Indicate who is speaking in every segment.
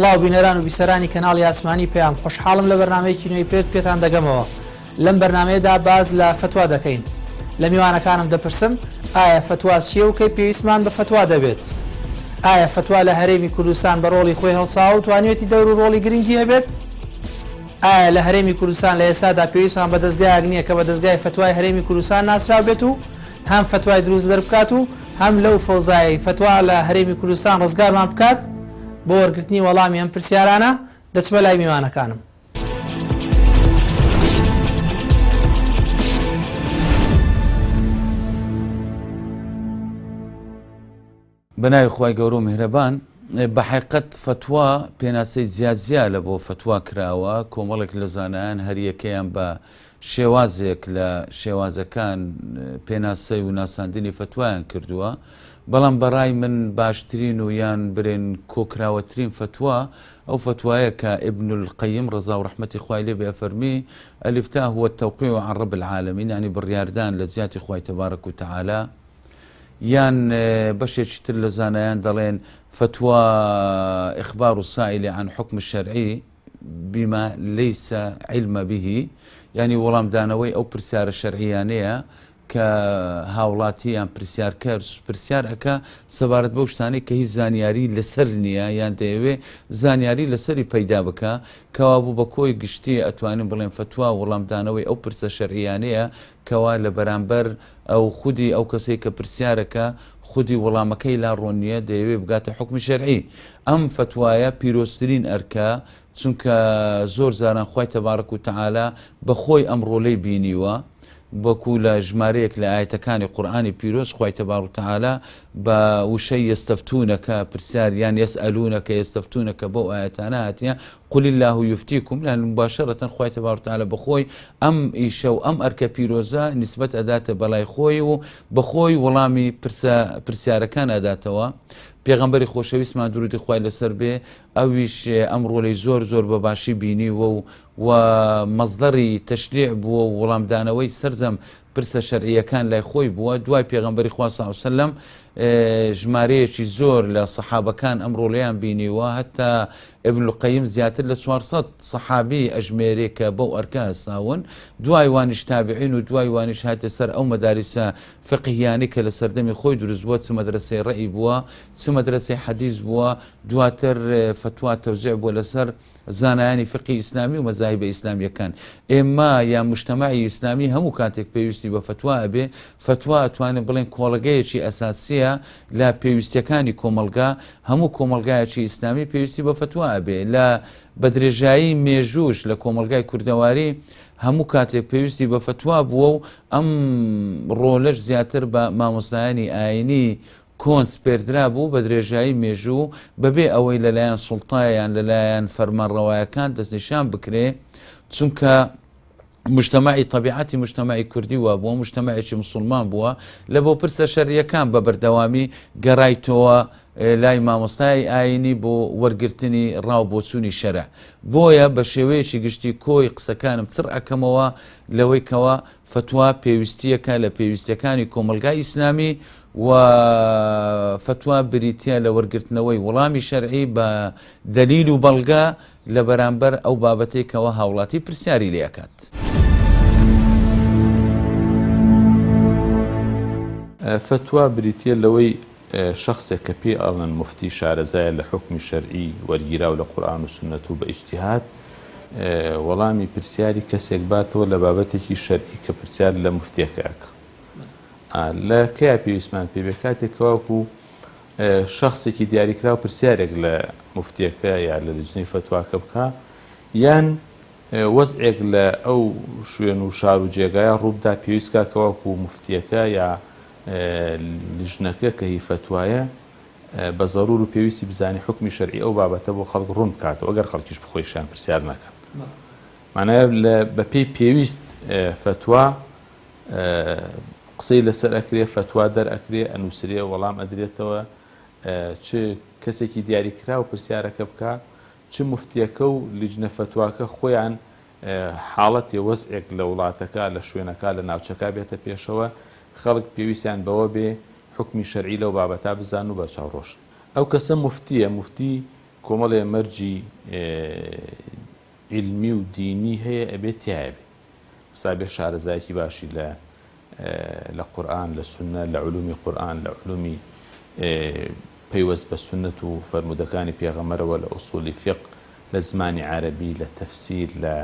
Speaker 1: سڵاو بینەران و بیسەرانی کەناڵی ئاسمانی پێیان خۆشحاڵم لە بەرنامەیەکی نوێی پێتان دەگەمەوە. لەم بەرنامەیەدا باز لە فتوا دەکەین. لە میوانەکانم دەپرسم ئایا فتوا چییە و کەی پێویستمان بە فتوا دەبێت؟ ئایا فتوا لە هەرێمی کوردستان بە ڕۆڵی خۆی هەڵساوە و توانێتی دەور و ڕۆڵی گرنگی هەبێت؟ ئایا لە هەرێمی کوردستان لە ئێستادا پێویستمان بە دەستگایەک نییە کە بە دەستگای فتوای هەرێمی کوردستان ناسراو بێت و هەم فتوای دروست دەربکات و هەم لەو فەوزایی فتوا لە هەرێمی کوردستان ڕزگارمان بکات؟ بۆ وەرگرتنی وەڵامی ئەم پرسیارانە دەچمە لای میوانەکانم.
Speaker 2: بەناوی خی گەورە و میهرەبان، بە حقیقەت فتوا پێناسەی زیاد لە بۆ فتوا کراوە. کۆمەڵێک لە زانایان هەریەکەیان بە شێوازێک لە شێوازەکان پێناسەی و ناساندنی فتوایان کردووە، بەڵام بەڕای من باشترین و یان برێن کۆکراوەترین فتوا ئەو فتوایە کە ئیبن القەیم ڕەزا و ڕەحمەتی خوای لێ بێ فەرمی ئەلیفتاه هو التەوقیع عن رب العالمین، ینی بڕیاردان لە زیاتی خوای تەبارەک و تەعالا. یان بەشێکی تر لە زانایان دەڵێن فتوا إخبار السائل عن حكم الشرعي بما ليس علم به، يعني وەڵامدانەوەی ئەو پرسیارە شەرعیانەیە کە هاوڵاتیان پرسیار ئەکا سەبارەت بەو شتانەی کە هیچ زانیاری لەسەر نییە یان دەیەوێ زانیاری لەسەری پەیدا بکە، کەوا بوو بە کۆی گشتی ئەتوانین بڵێن فتوا وەڵامدانەوەی ئەو پرسە شەرعیانەیە کەوا لە بەرامبەر ئەو خودی ئەو کەسەی کە پرسیارەکە خودی وەڵامەکەی لا ڕۆنیە دەیەوێ بگاتە حکمی شەرعی. ئەم فتوایە پیرۆستترین ئەرکە، چونکە زۆر زاران خوای تەبارەک و تەعالا بەخۆی ئەم ڕۆلەی بینیوە، بەکو لە ژمارەیەک لە ئاەتەکانی قورئانی پیرۆز خوای تەبارەک و تەعالا بە وشەی یەستەفتونەکە پرسیاریان یەسئەلونەکە یەستەفتونەکە بەو ئاەتانە هاتیە قل الله یفتیکم، لەن مباشەرەتەن خوای تەبارەک و تەعالا بەخۆی ئەم ئیشە و ئەم ئەرکە پیرۆزە نیسبەت ئەداتە بەلای خۆی و بەخۆی وەڵامی پرسیارەکان ئەداتەوە. پێغەمبەری خۆشەویستمان درودی خوای لەسەر بێ ئەویش ئەم ڕۆڵەی زۆر بە باشی بینیوە و مەزدەری تەشریع بووە و وەڵامدانەوەی سەرجەم پرسە شەرعیەکان لای خۆی بووە. دوای پێغەمبەری خوا صلی الله علیه و سلم ژمارەیەکی زۆر لە سەحابەکان ئەم ڕۆڵەیان بینیوە، هەتا ئیبن القەیم زیاتر لە 400 سەحابی ئەژمێرێ کە بەو ئەرکە هەستاون. دوای وانیش تابعین و دوای وانیش هاتە سەر ئەو مەدارسە فقهیانی کە لە سەردەمی خۆی دروست بووە، چ مەدرسەی ڕەئی بووە، چ مەدرسەی حەدیث بووە، دواتر فتوا تەوزیع بووە لەسەر زانایانی فقی ئیسلامی و مەزاهیبە ئیسلامیەکان. ئێمە یا مجتەمەعی ئیسلامی هەموو کاتێک پێویستی بە فتوا ئەبێ، فتوا ئەتوانێت بڵێن کۆڵگەیەکی ئەساسیە لە پێویستیەکانی کۆمەلگا. هەموو کۆمەلگایەکی ئیسلامی پێویستی بە فتوا ئەبێ. لە بەدرێژایی مێژوش لە کۆمەلگای کوردەواری هەموو کاتێک پێویستی بە فتوا بووە و ئەم ڕۆلەش زیاتر بە مامۆستایانی ئاینی کۆن سپێردرا بوو بە درێژایی مێژوو، بەبێ ئەوەی لەلایەن سوڵتایان لەلایەن فەرمانڕەوایەکان دەستنیشان بکرێ، چونکە مجتەمەعی تەبیعەتی مجتەمەعی کوردی وە بووە، مجتەمەعێکی مسلمان بووە، لە بۆ پرسە شەرعیەکان بە بەردەوامی گەڕایتەوە لای مامۆستای ئاینی بۆ وەرگرتنی ڕاوبۆچوونی شەرع. بۆیە بە شێوەیەکی گشتی کۆی قسەکانم چڕ ئەکەمەوە لەوەی کەوە فتوا پێویستیەکە لە پێویستیەکانی کۆمەلگای ئیسلامی و فتوا بریتە لە وەرگرتنەوەی وەڵامی شەرعی بە دەلیل و بەڵگە لە بەرامبەر ئەو بابەتەی کەوە هاوڵاتی پرسیاری لێ ئەکات.
Speaker 3: فتوا بریتە لەوەی شخصێک کە پێ ئەڵێن مفتی شارەزایە لە حکمی شەرعی وەرگیراو لە قورئان و سونەت و بە ئیجتیهاد وەڵامی پرسیاری کەسێک باتەوە لە بابەتێکی شەرعی کە پرسیار لە مفتیەکەکە. لە کەیا پێویستمان پێ بێ کاتێکەوەکو شخصێکی دیاریکرا و پرسیارێک لە مفتیەکە یا لە لجنەی فتواکە بکە، یان وەزعێک لە ئەو شوێن و شار و جێگایە ڕووبدا پێویستکە کەواکو مفتیەکە یا لژنەکە کە هی فتوایە بە زەرور و پێویستی بزانی حکمی شەرعی ئەو بابەتە بۆ خەڵک ڕوون بکاتەوە، ئەگەر خەڵکیش بخۆیشیان پرسیار نەکەن. معنایە بە پێی پێویست فتوا قسەی لەسەر ئەکرێ، فتوا دەرئەکرێ، ئەنووسرێ، وەڵام ئەدرێتەوە، چ کەسێکی دیاریکرا و پرسیارەکە بکە، چ مفتیەکە و لیجنە فتواکە خۆیان حاڵەتی وەزعێک لە وڵاتەکە لە شوێنەکە لە ناوچەکە بێتە پێشەوە، خەڵک پێویستیان بەوە بێ حکمی شەرعی لەو بابەتا بزان و بەرچاوڕۆشن. ئەو کەسە مفتیە، مفتی کۆمەڵێ مەرجی علمی و دینی هەیە ئەبێت تایە بێ سابێ شارەزایەکی باشی لە قورئان لە سونە لە علومی قورئان لە علومی پەیوەست بە سونەت و فەرمودەکانی پێغەمبەرەوە لە ئوسولی فیق لە زمانی عەرەبی لە تەفسیر لە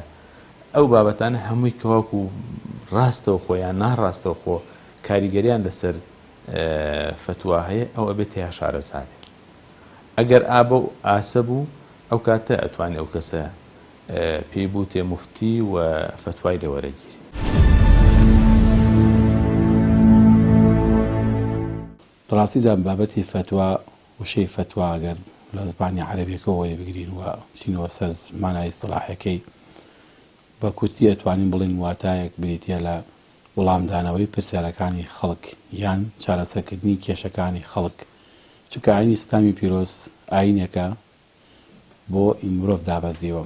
Speaker 3: ئەو بابەتانە هەمووی کەواکو ڕاستەوە خۆ یان ناڕاستەوە خۆ کاریگەریان لەسەر فتوا هەیە ئەو ئەبێت تیا شارەزایە ئەگەر ئابە و ئاسە بوو ئەو کاتە ئەتوانێت ئەو کەسە پێی بوو تێ موفتی و فتوای لێوەرەگیری
Speaker 4: ڕاستیدا بابەتی فتوا وشەی فتوا ئەگەر لە زمانی عەرەبیەکەوە وەرە بگرین و چینەوە سەر مانای ئیسڵاحەکەی بە کورتی ئەتوانین بڵین واتایەک بریتە لە وەڵامدانەوەی پرسیارەکانی خەڵک یان چارەسەرکردنی کێشەکانی خەڵک چونکە ئاینی ئیسلامی پیرۆز ئاینێکە بۆ مرۆڤ دابەزیەوە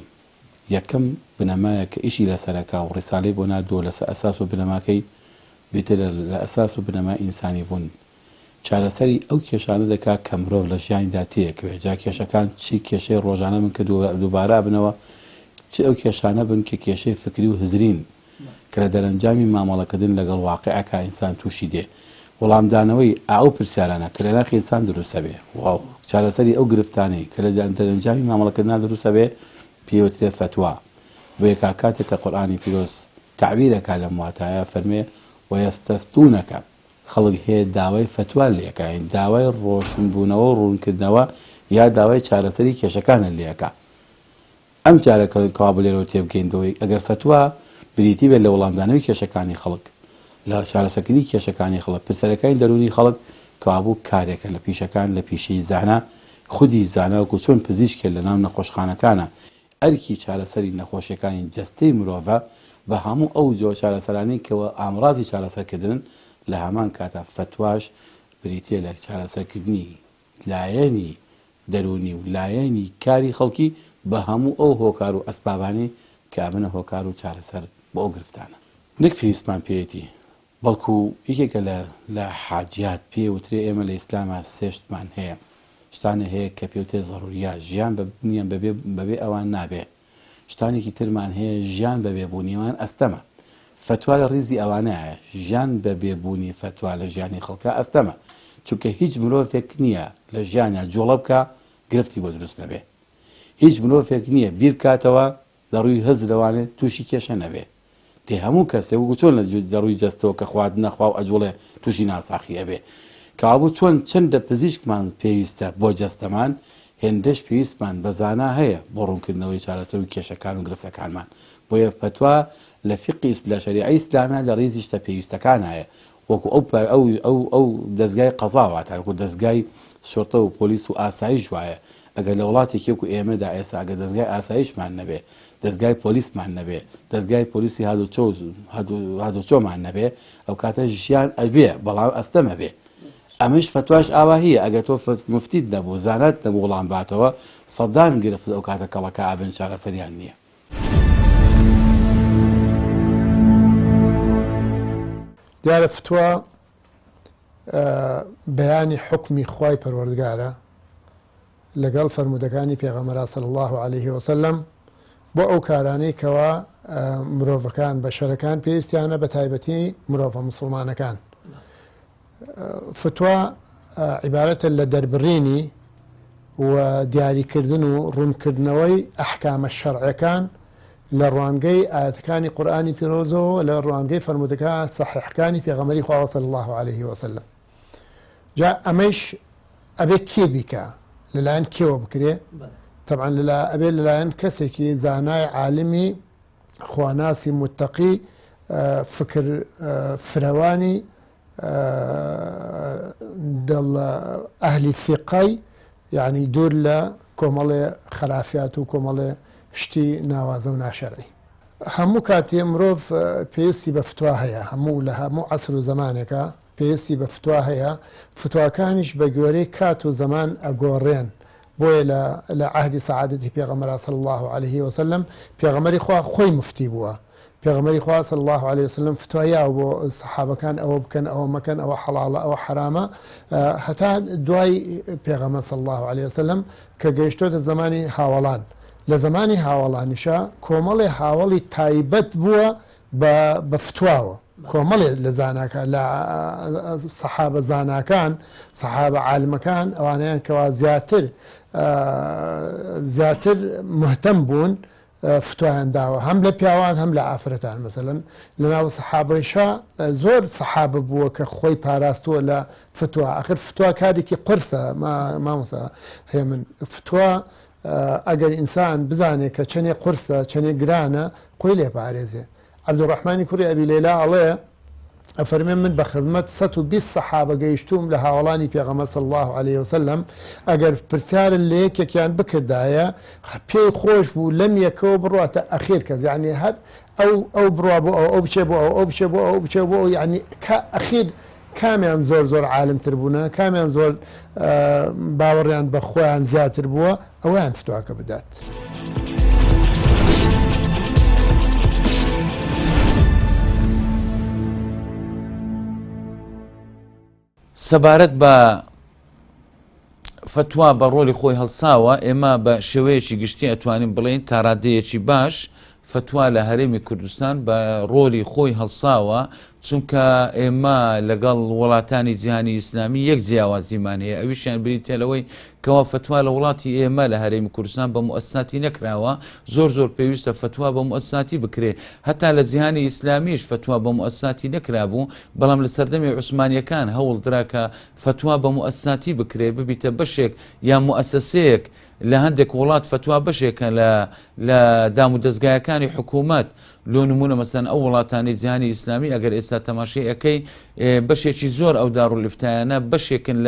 Speaker 4: یەکەم بنەمایە کە ئیشی لەسەرەکە و ڕێسالەی بۆ نادووە لەسەر ئەساس و بنەماکەی بێتە لە ئەساس و بنەما ئینسانی بوون چارەسەری ئەو کێشانە دەکات کە مرۆڤ لە ژیانیدا تێکوێ جا کێشەکان چی کێشەی ڕۆژانە من کە دووبارە بنەوە چ ئەو کێشانە بن کە کێشەی فکری و هزرین کە لە دەرەنجامی مامەڵەکردن لەگەڵ واقعەکە ئینسان تووشی دێ وەڵامدانەوەی ئەو پرسیارانە کە لە ناخی ئینسان دروستە بێ واو چارەسەری ئەو گرفتانەی کە لە دەرەنجامی مامەڵەکردنا دروستە بێ پێوترێ فتوا بۆ یەکا کاتێک کە قورئانی پیرۆز تعبیرەکە لەم واتایە فەرمێ وەیەستەفتونەکە خەڵک هەیە داوای فتوا لێەکەین داوای ڕۆشنبوونەوە و ڕوونکردنەوە یا داوای چارەسەری کێشەکانە لێەکە ئەم جارەکە کەوا بلێرەوە تێبگەیندەوەی ئەگەر فتوا بریتی بێت لە وەڵامدانەوەی کێشەکانی خەڵک لە چارەسەرکردنی کێشەکانی خەڵک پرسەرەکانی دەرونی خەڵک کەوابوو کارێکە لە پیشەکان لە پیشەی زانە خودی زانەوەکو چۆن پزیشکێ لە ناو نەخۆشخانەکانە ئەرکی چارەسەری نەخۆشیەکانی جەستەی مرۆڤە بە هەموو ئەو جۆ چارەسەرانی کەوە ئامڕازی چارەسەرکردن لە هەمان کاتە فتواش بریتە لە چارەسەرکردنی لایەنی دەرونی و لایەنی کاری خەڵکی بە هەموو ئەو هۆکار و ئەسبابانی کە ئەبنە هۆکار و چارەسەر بۆ ئەو گرفتانە نەک پێویستمان پێێتی بەڵکو یەکێکە لە حاجیات پێوترێ ئێمە لە ئیسلامە سێشتمان هەیە شتانە هەیە کە پێوتێ ضروریات ژیان ببوونیان بەبێ ئەوان نابێ شتانێکی ترمان هەیە ژیان بەبێ بوونیوان ئەستەمە فتوا لە ڕیزی ئەوانەیە ژیان بەبێ بوونی فتوا لە ژیانی خەڵکە ئەستەمە چونکە هیچ مرۆڤێک نییە لە ژیانە جۆڵە بکە گرفتی بۆ دروست نەبێ هیچ مرۆڤێک نییە بیر بکاتەوە لە ڕووی هەز لەوانێت تووشی کێشە نەبێ دێ هەموو کەسێک وەکو چۆن لە ڕووی جەستەوە کە خوارد نەخوا و ئەجوڵێ تووشی ناساخی ئەبێ کەوابوو چۆن چەندە پزیشکمان پێویستە بۆ جەستەمان هێندەش پێویستمان بەزانا هەیە بۆ ڕوونکردنەوەی چارەسەر و کێشەکان و گرفتەکانمان بۆیە فتوا لە فقی لە شەریعەی ئیسلامیە لە ڕیزی شتە پێویستەکان هەیە وەکو ئەو دەستگای قەزاواتە وەکو دەستگای شۆرتە و پۆلیس و ئاسایش وایە ئەگەر لە وڵاتێکی وەکو ئێمەدا ئێستا ئەگەر دەستگای ئاسایشمان نەبێ دەستگای پۆلیسمان نەبێ دەستگای پۆلیسی هادوچۆمان نەبێ ئەو کاتە ژیان ئەبێ بەڵام ئەستەمە بێ ئەمەش فتواش ئاوا هەیە ئەگەر تۆ مفتیت نەبوو زانات نەبوو وەڵام باتەوە سەدان گرفت ئەو کاتە کەڵەکە ئابن چارەسەریان نییە
Speaker 5: دیارە فتوا بەیانی حکمی خوای پەروەردگارە لەگەڵ فەرمودەکانی پێغەمبەر صلی الله عليه وسلم بۆ ئەو کارانەی کەوا مرۆڤەکان بەشەرەکان پێویستیانە بە تایبەتی مرۆڤە موسڵمانەکان فتوا عیبارەتە لە دەربڕینی و دیاریکردن و ڕوونکردنەوەی ئەحکامە شەرعیەکان لە ڕوانگەی ئاەتەکانی قورئانی پیرۆزەوە لە ڕوانگەی فەرمودەکان صحیحەکانی پێغەمبەری خوا صلی الله عليه وسلم جا ئەمەش ئەبێ کێ بیکە لەلایەن کێوە بکرێ طبعا ئەبێ لەلایەن کەسێکی زانای عالمی خواناسی متقی فکر فرەوانی دڵ ئەهلی ثقەی یعنی دوور لە کۆمەڵێ خرافات و کۆمەڵێ شتی ناوازە و ناشەرعی هەموو کاتێ مرۆڤ پێویستی بە فتوا هەیە هەموو لە هەموو عەسر و زەمانێکە پێویستی بە فتوا هەیە فتواکانیش بە گوێرەی کات و زەمان ئەگۆڕێن بۆیە لە عهدی سەعادەتی پێغەمبەر صلی الله عليه وسلم پێغەمبەری خوا خۆی مفتی بووە پێغەمبەری خوا صلی الله عليه وسلم فتوایە بۆ سەحابەکان ئەوە بکەن ئەوە مەکەن ئەوە حەڵاڵە ئەوە حرامە هەتا دوای پێغەمبەر صلی الله عليه وسلم کە گەیشتۆتە زمانی هاوڵان لە زمانی هاوڵانیشە کۆمەڵی هاوڵی تایبەت بووە بە فتواوە کۆمەڵێ لە زاناکان لە سەحابە زاناکان سەحابە عالمەکان ئەوانەیان کەوا زیاتر مهتەم بوون فتوایان داوە هەم لە پیاوان هەم لە ئافرەتان مەسەلەن لە ناو سەحابەیشە زۆر سەحابە بووە کە خۆی پاراستووە لە فتوا ئاخر فتوا کارێکی قرسە مامۆستا هەیە من فتوا ئەگەر ئینسان بزانێت کە چەندێک قورسە چەندێک گرانە خۆی لێ پارێزێ عەبدوڕەحمانی کوڕی ئەبی لەیلا ئەڵێ ئەفەرمێن من بە خزمەت 120 سەحابە گەیشتوم لە هاوڵانی پێغەمبەر صلی الله عليه وسلم ئەگەر پرسیارن لە یەکێکیان بکردایە پێی خۆش بوو لەم یەکەوە بڕاتە ئەخیر کەس یعنی هەر ئەو بڕوا بۆ ئەو بچێ بۆ ئەو بچێ بۆ ئەو بچێ بۆ یعنی ئەخیر کامیان زۆر عالمتر بوونە کامیان زۆر باوەڕیان بە خۆیان زیاتر بووە ئەویان فتواکە بدات.
Speaker 2: سەبارەت بە فتوا بە ڕۆلی خۆی هەڵساوە ئێمە بە شێوەیەکی گشتی ئەتوانین بڵێن تاڕادەیەکی باش فتوا لە هەرێمی کوردستان بە ڕۆلی خۆی هەڵساوە چونکە ئێمە لەگەڵ وڵاتانی جیهانی ئیسلامی یەک جیاوازیمان هەیە ئەویشیان بریتێلەوەی کەوا فتوا لە وڵاتی ئێمە لە هەرێمی کوردستان بە موەسساتی نەکراوە زۆر پێویستە فتوا بە موەسساتی بکرێ هەتا لە جیهانی ئیسلامیش فتوا بە موەسساتی نەکرابوو بەڵام لە سەردەمی عوسمانیەکان هەوڵ درا کە فتوا بە موەسساتی بکرێ ببیتە بەشێک یان موەسسەسەیەک لە هەندێک وڵات فتوا بەشێکە لە دام و دەستگایەکانی حکوومەت لۆ نمونە مەسەن ئەو وڵاتانی جیهانی ئیسلامی ئەگەر ئێستا تەماشای ئەەکەی بەشێکی زۆر ئەو داڕولفتایانە بەشێکن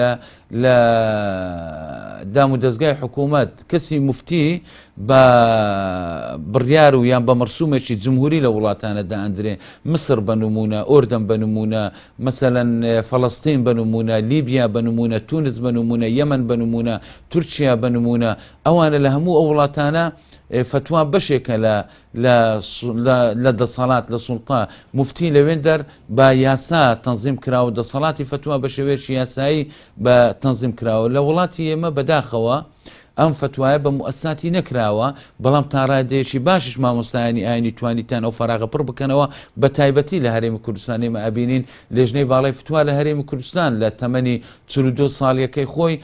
Speaker 2: لە دام و دەستگای حکوومەت کەسی مفتی بە بڕیار و یان بە مەرسومێکی جمهوری لە وڵاتانەدا ئەندرێ مسر بە نمونە ئۆردەن بە نمونە مەسەلەن فەڵەستین بە نمونە لیبیا بە نمونە تونس بە نمونە یەمەن بە نمونە تورکیا بە نمونە ئەوانە لە هەموو ئەو وڵاتانە فتوا بەشێکە لە دەسەڵات لە سوڵتا مفتی لەوێن دەر بە یاسا تەنزیم کراوە دەسەڵاتی فتوا بە شێوەیەکی یاسایی بە تەنزیم کراوە لە وڵاتی ئێمە بەداخەوە ئەم فتوایە بە موەسساتی نەکراوە بەڵام تا ڕادەیەکی باشش مامۆستایانی ئاینی توانیتان ئەو فەراغە پڕ بکەنەوە بە تایبەتی لە هەرێمی کوردستان ئێمە ئەبینین لێژنەی باڵای فتوا لە هەرێمی کوردستان لە تەمەنی 42 ساڵیەکەی خۆی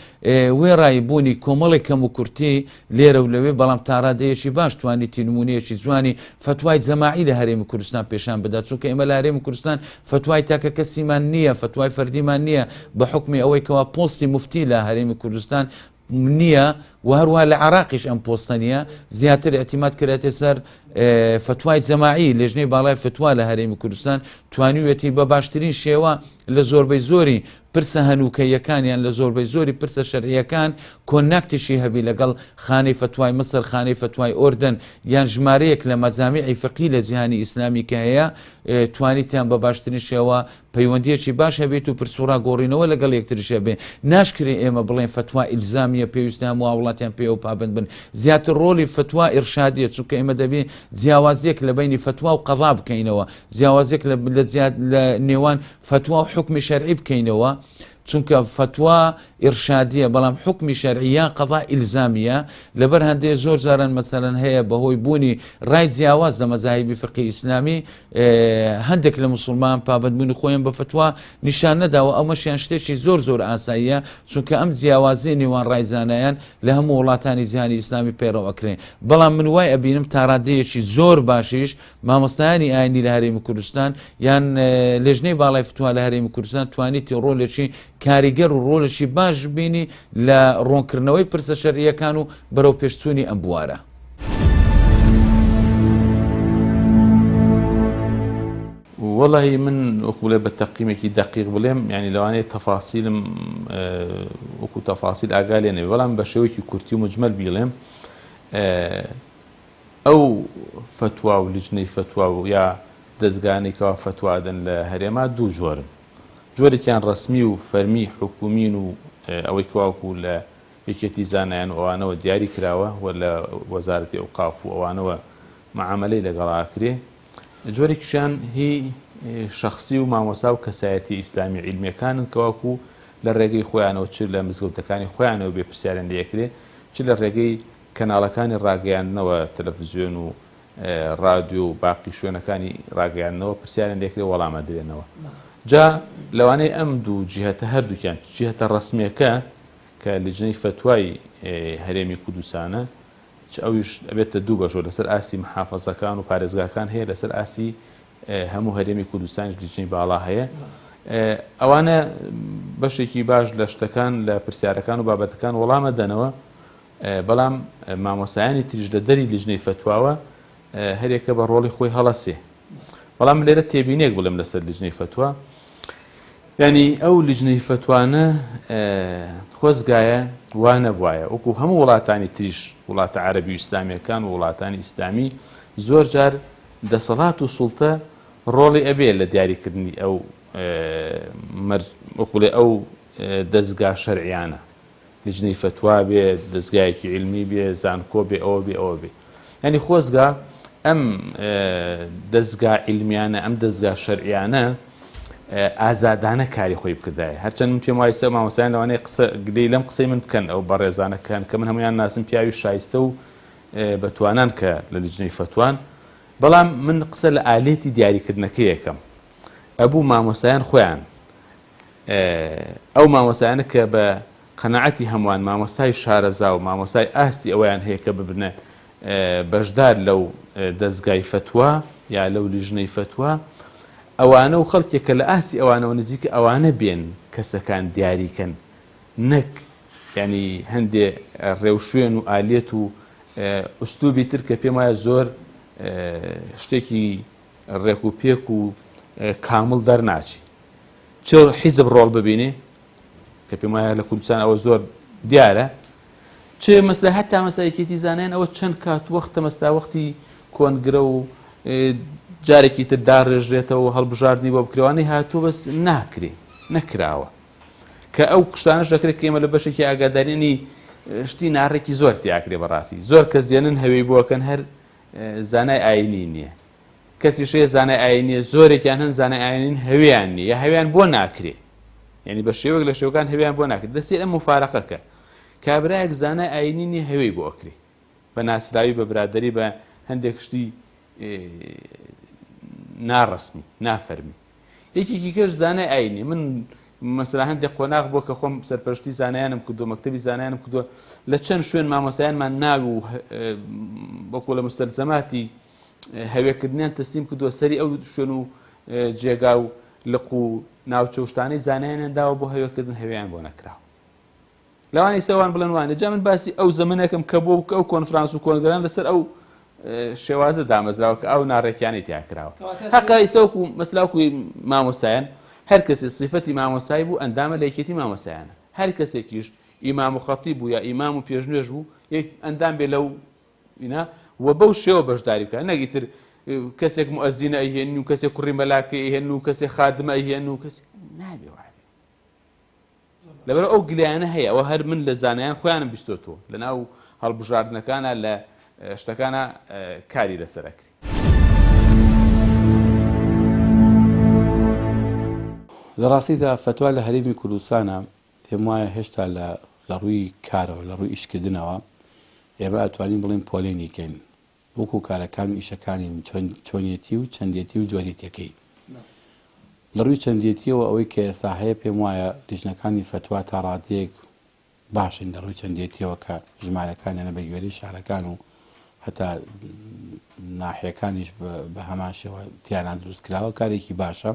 Speaker 2: وێڕایی بوونی کۆمەڵی کەم و کورتی لێرە و لەوێ بەڵام تا ڕادەیەکی باش توانیتی نمونەیەکی جوانی فتوای جەماعی لە هەرێمی کوردستان پێشان بدات چونکە ئێمە لە هەرێمی کوردستان فتوای تاکە کەسیمان نییە فتوای فەردیمان نییە بە حکمی ئەوەی کەوا پۆستی مفتی لە هەرێمی کوردستان نییە و هەروە لە عراقیش ئەم پۆستە نیە زیاتر ئەتیماد کرێتە سەر فتوای جەماعی لێژنەی باڵای فتوا لە هەرێمی کوردستان توانیوێتی بە باشترین شێوە لە زۆربەی زۆری پرسە هەنووکەیەکانیان لە زۆربەی زۆری پرسە شەرعیەکان کۆناکتیشی هەبی لەگەڵ خانەی فتوای مسر خانەی فتوای ئۆردن یان ژمارەیەک لە مەجامیعی فقی لە جیهانی ئیسلامی کە هەیە توانیتیان بە باشترین شێوە پەیوەندیەکی باش هەبێت و پرسوڕا گۆڕینەوە لەگەڵ یەکتریش هەبێ ناشکرێ ئێمە بڵێن فتوا ئیلزامیە پێویستە هەموو وڵاتیان پێ و پابند بن زیاتر ڕۆلی فتوا ئیرشادیە چونکە ئێمە دەبێ جیاوازیەک لە بینی فتوا و قەضا بکەینەوە جیاوازێک لە نێوان فتوا و حکمی شەرعی بکەینەوە چونکە فتوا ئیرشادیە بەڵام حکمی شەرعیە قەضا ئیلزامیە لەبەر هەندێک زۆر جاران مەسەلەن هەیە بەهۆی بوونی ڕای جیاواز لە مەزاهیبی فقی ئیسلامی هەندێک لە موسڵمان پابندبوونی خۆیان بە فتوا نیشان نەداوە ئەمەشیان شتێکی زۆر ئاساییە چونکە ئەم جیاوازی نێوان ڕای زانایان لە هەموو وڵاتانی جیهانی ئیسلامی پەیڕەوەکرێن بەڵام من وای ئەبینم تا ڕادەیەکی زۆر باشیش مامۆستایانی ئاینی لە هەرێمی کوردستان یان لێژنەی باڵای فتوا لە هەرێمی کوردستان توانیتی ڕۆلێکی کاریگەر و ڕۆلێکی باش بینی لە ڕوونکردنەوەی پرسە شەرعیەکان و بەرەو پێشچوونی ئەم بوارە.
Speaker 3: والله من وەکو بە تەقیمێکی دقیق بڵێم ینی لەوانەیە تەفاسیلم وەکو تەفاسیل ئاگا لێ نەبێ بەڵام بە شێوەیەکی کورتی و مجمەل بیڵێم ئەو فتوا و لیژنەی فتوا و یا دەستگانێکەوە فتوادن لە هەرێما دوو جۆرن جۆرێکیان ڕسمی و فەرمی حکومین و ئەوەی کواوکو لە یەکێتی زانایان ئەوانەوە دیاری کراوە و لە وەزارەتی ئەوقاف و ئەوانەوە معاملەی لەگەڵا کرێ جۆرێکیشیان هی شخصی و مامۆسا و کەسایەتی ئیسلامی عیلمیەکانن کەواکو لە ڕێگەی خۆیانەوە چ لە مزگەوتەکانی خۆیانەوە بێ پرسیاریان لێکرێ چ لە ڕێگەی کەناڵەکانی ڕاگەیاندنەوە تەلەڤیزیۆن و رادیۆ و باقی شوێنەکانی ڕاگەیاندنەوە پرسیاریان لێکرێ وەڵامە دێنەوە. جا لەوانەیە ئەم دوو جیهەتە هەردووکیان جیهەتە ڕەسمیەکە کە لیژنەی فتوای هەرێمی کوردستانە ئەویش ئەبێتە دوو بەشۆ لەسەر ئاسی محافەزەکان و پارێزگاکان هەیە لەسەر ئاسی هەموو هەرێمی کوردستانیش لیژنەی باڵا هەیە. ئەوانە بەشێکی باش لە شتەکان لە پرسیارەکان و بابەتەکان وەڵامە دەنەوە، بەڵام مامۆسایانی تریش لە دەری لیژنەی فتواوە هەرێکە بە ڕۆڵی خۆی هەڵەسێ. بەڵام لێرە تێبینێک بڵێم لەسەر لیژنەی فتوا، ینی ئەو لیژنەی فتوانە خۆزگایە وانە بواە وەکو هەموو وڵاتانی تریش وڵاتە عەرەبی و ئیسلامیەکان و وڵاتانی ئیسلامی زۆر جار دەسەڵات و سوڵتە ڕۆڵی ئەبێ لە دیاریکردنی ئەو وەکوڵێ ئەو دەستگا شەرعیانە، لیژنەی فتوا بێ، دەستگایەکی عیلمی بێ، زانکۆ بێ، ئەوە بێ ئەوە بێ. ینی خۆزگا ئەم دەستگا عیلمیانە ئەم دەستگا شەرعیانە ئازادانە کاری خۆی بکردایە. هەرچەند من پێم وایە مامۆسایان لەوانەیە گلەی لەم قسەی من بکەن ئەو بەڕێزانەکان کە من هەمویان ناسم پیاوی شایستە و بەتوانان کە لە لیژنەی فتوان، بەڵام من قسە لە ئالێتی دیاریکردنەکە یەکەم. ئەبوو مامۆسایان خۆیان ئەو مامۆسایانە کە بە قەنەعەتی هەمووان مامۆستای شارەزا و مامۆستای ئاستی ئەویان هەیە کە ببنە بەشدار لەو دەستگای فتوا یا لەو لیژنەی فتوا، ئەوانە و خەڵکێکە لە ئاستی ئەوانەوە نزیکە ئەوانە بێن کەسەکان دیاریکەن، نەک ینی هەندێ ڕێوشوێن و ئالێت و ئوستوبی تر کە پێم وایە زۆر شتێکی ڕێک و پێک و کامڵ دەرناچی. چ حیزب ڕۆڵ ببینێ کە پێم وایە لە کوردستان ئەوە زۆر دیارە، چ مەسلە هەتا مەسایەکێتی زانایان ئەوە چەند کات وەختە مەستا وەختی کۆنگرە و جارێکی تر داڕێژرێتەوە هەڵبژاردننی بۆ بکرێوانەی هاتووە بەس ناکرێ نەکراوە، کە ئەو قشتانش دەکرێت کە ئێمە لە بەشێکی ئاگادارێنی شتی ناڕێکی زۆر تیاکرێ بەڕاستی. زۆر کەس دێنن هەوێی بۆکەن هەر زانای ئاینی نییە، کەسی شەیە زانای ئاینیە، زۆرێکیان هەن زانای ئاینین هەویان نیە یا هەویان بۆ ناکرێ، یعنی بە شێوەیەک لە شێوەکان هەویان بۆ ناکرێت. دەستێت ئەم مفارەقەکە کابرایەک زانای ئاینی نیە هەوێی بۆ ئەکرێ بە ناسراوی بە برادەری بە هەندێک شتی ناڕەسمی نافەرمی. یەکێکی کەش زانای ئاینی، من مەسەلا هەندێک قۆناغ بۆ کە خۆم سەرپەرشتی زانایانم کردووە، مەکتەبی زانایانم کردووە، لە چەند شوێن مامۆسایانمان ناوی و بۆکو لە مستەلزەماتی هەوێکردنیان تەسلیم کردووە سەری ئەو شوێن و جێگا و لق و ناوچەوشتانەی زانایانیان داوە بۆ هەوێکردن هەویان بۆ نەکراوە. لەوانی سەوان بڵێن وانە جا من باسی ئەو زەمنێکم کە بۆ ئەو کۆنفرانس و کۆنگران لەسەر ئەو شێوازە دامەزراوە کە ئەو ناڕێکیانی تیاکراوە. حەقای سەوکو مەسلاوکوی مامۆسایان هەر کەسێ صفەتی مامۆسایی بوو ئەندامە لە یەکێتی مامۆسایانە. هەر کەسێکیش ئیمام و خەتیب بوو یا ئیمام و پێشنوێژ بوو یەک ئەندام بێ لەو ئینا و بەو شێوە بەشداری بکە، نەگیتر کەسێک موەزینە ئەیهێن و کەسێک کوڕی مەلاکە ئەیهێن و کەسێک خادمە ئەیهێن و کەسێک نابێ وابێ. لەبەر ئەو گلایانە هەیە، ئەوە هەر من لە زانایان خۆیانم بیستۆتەوە لەناو هەڵبژاردنەکانە لە شتەکانە کاری لەسەرەکری.
Speaker 4: لە ڕاستیدا فتوا لە هەرێمی کوردستانە پێم وایە هێشتا لە ڕووی کارەوە لە ڕووی ئیشکردنەوە ئێمە ئەتوانین بڵێن پۆلێنیکەین وەکو کارەکان و ئیشەکانی چۆنیەتی و چەندێتی و جۆریەتەکەی. لە ڕووی چەندێتیەوە ئەوەی کە ئێستا هەیە پێم وایە لیژنەکانی فتوا تا ڕادەیەک باشن لە ڕووی چەندێتیەوە کە ژمارەکانیانە بە گوێرەی شارەکان و هەتا ناحیەکانیش بە هەمان شێوە تیانان دروستکراوە کارێکی باشە.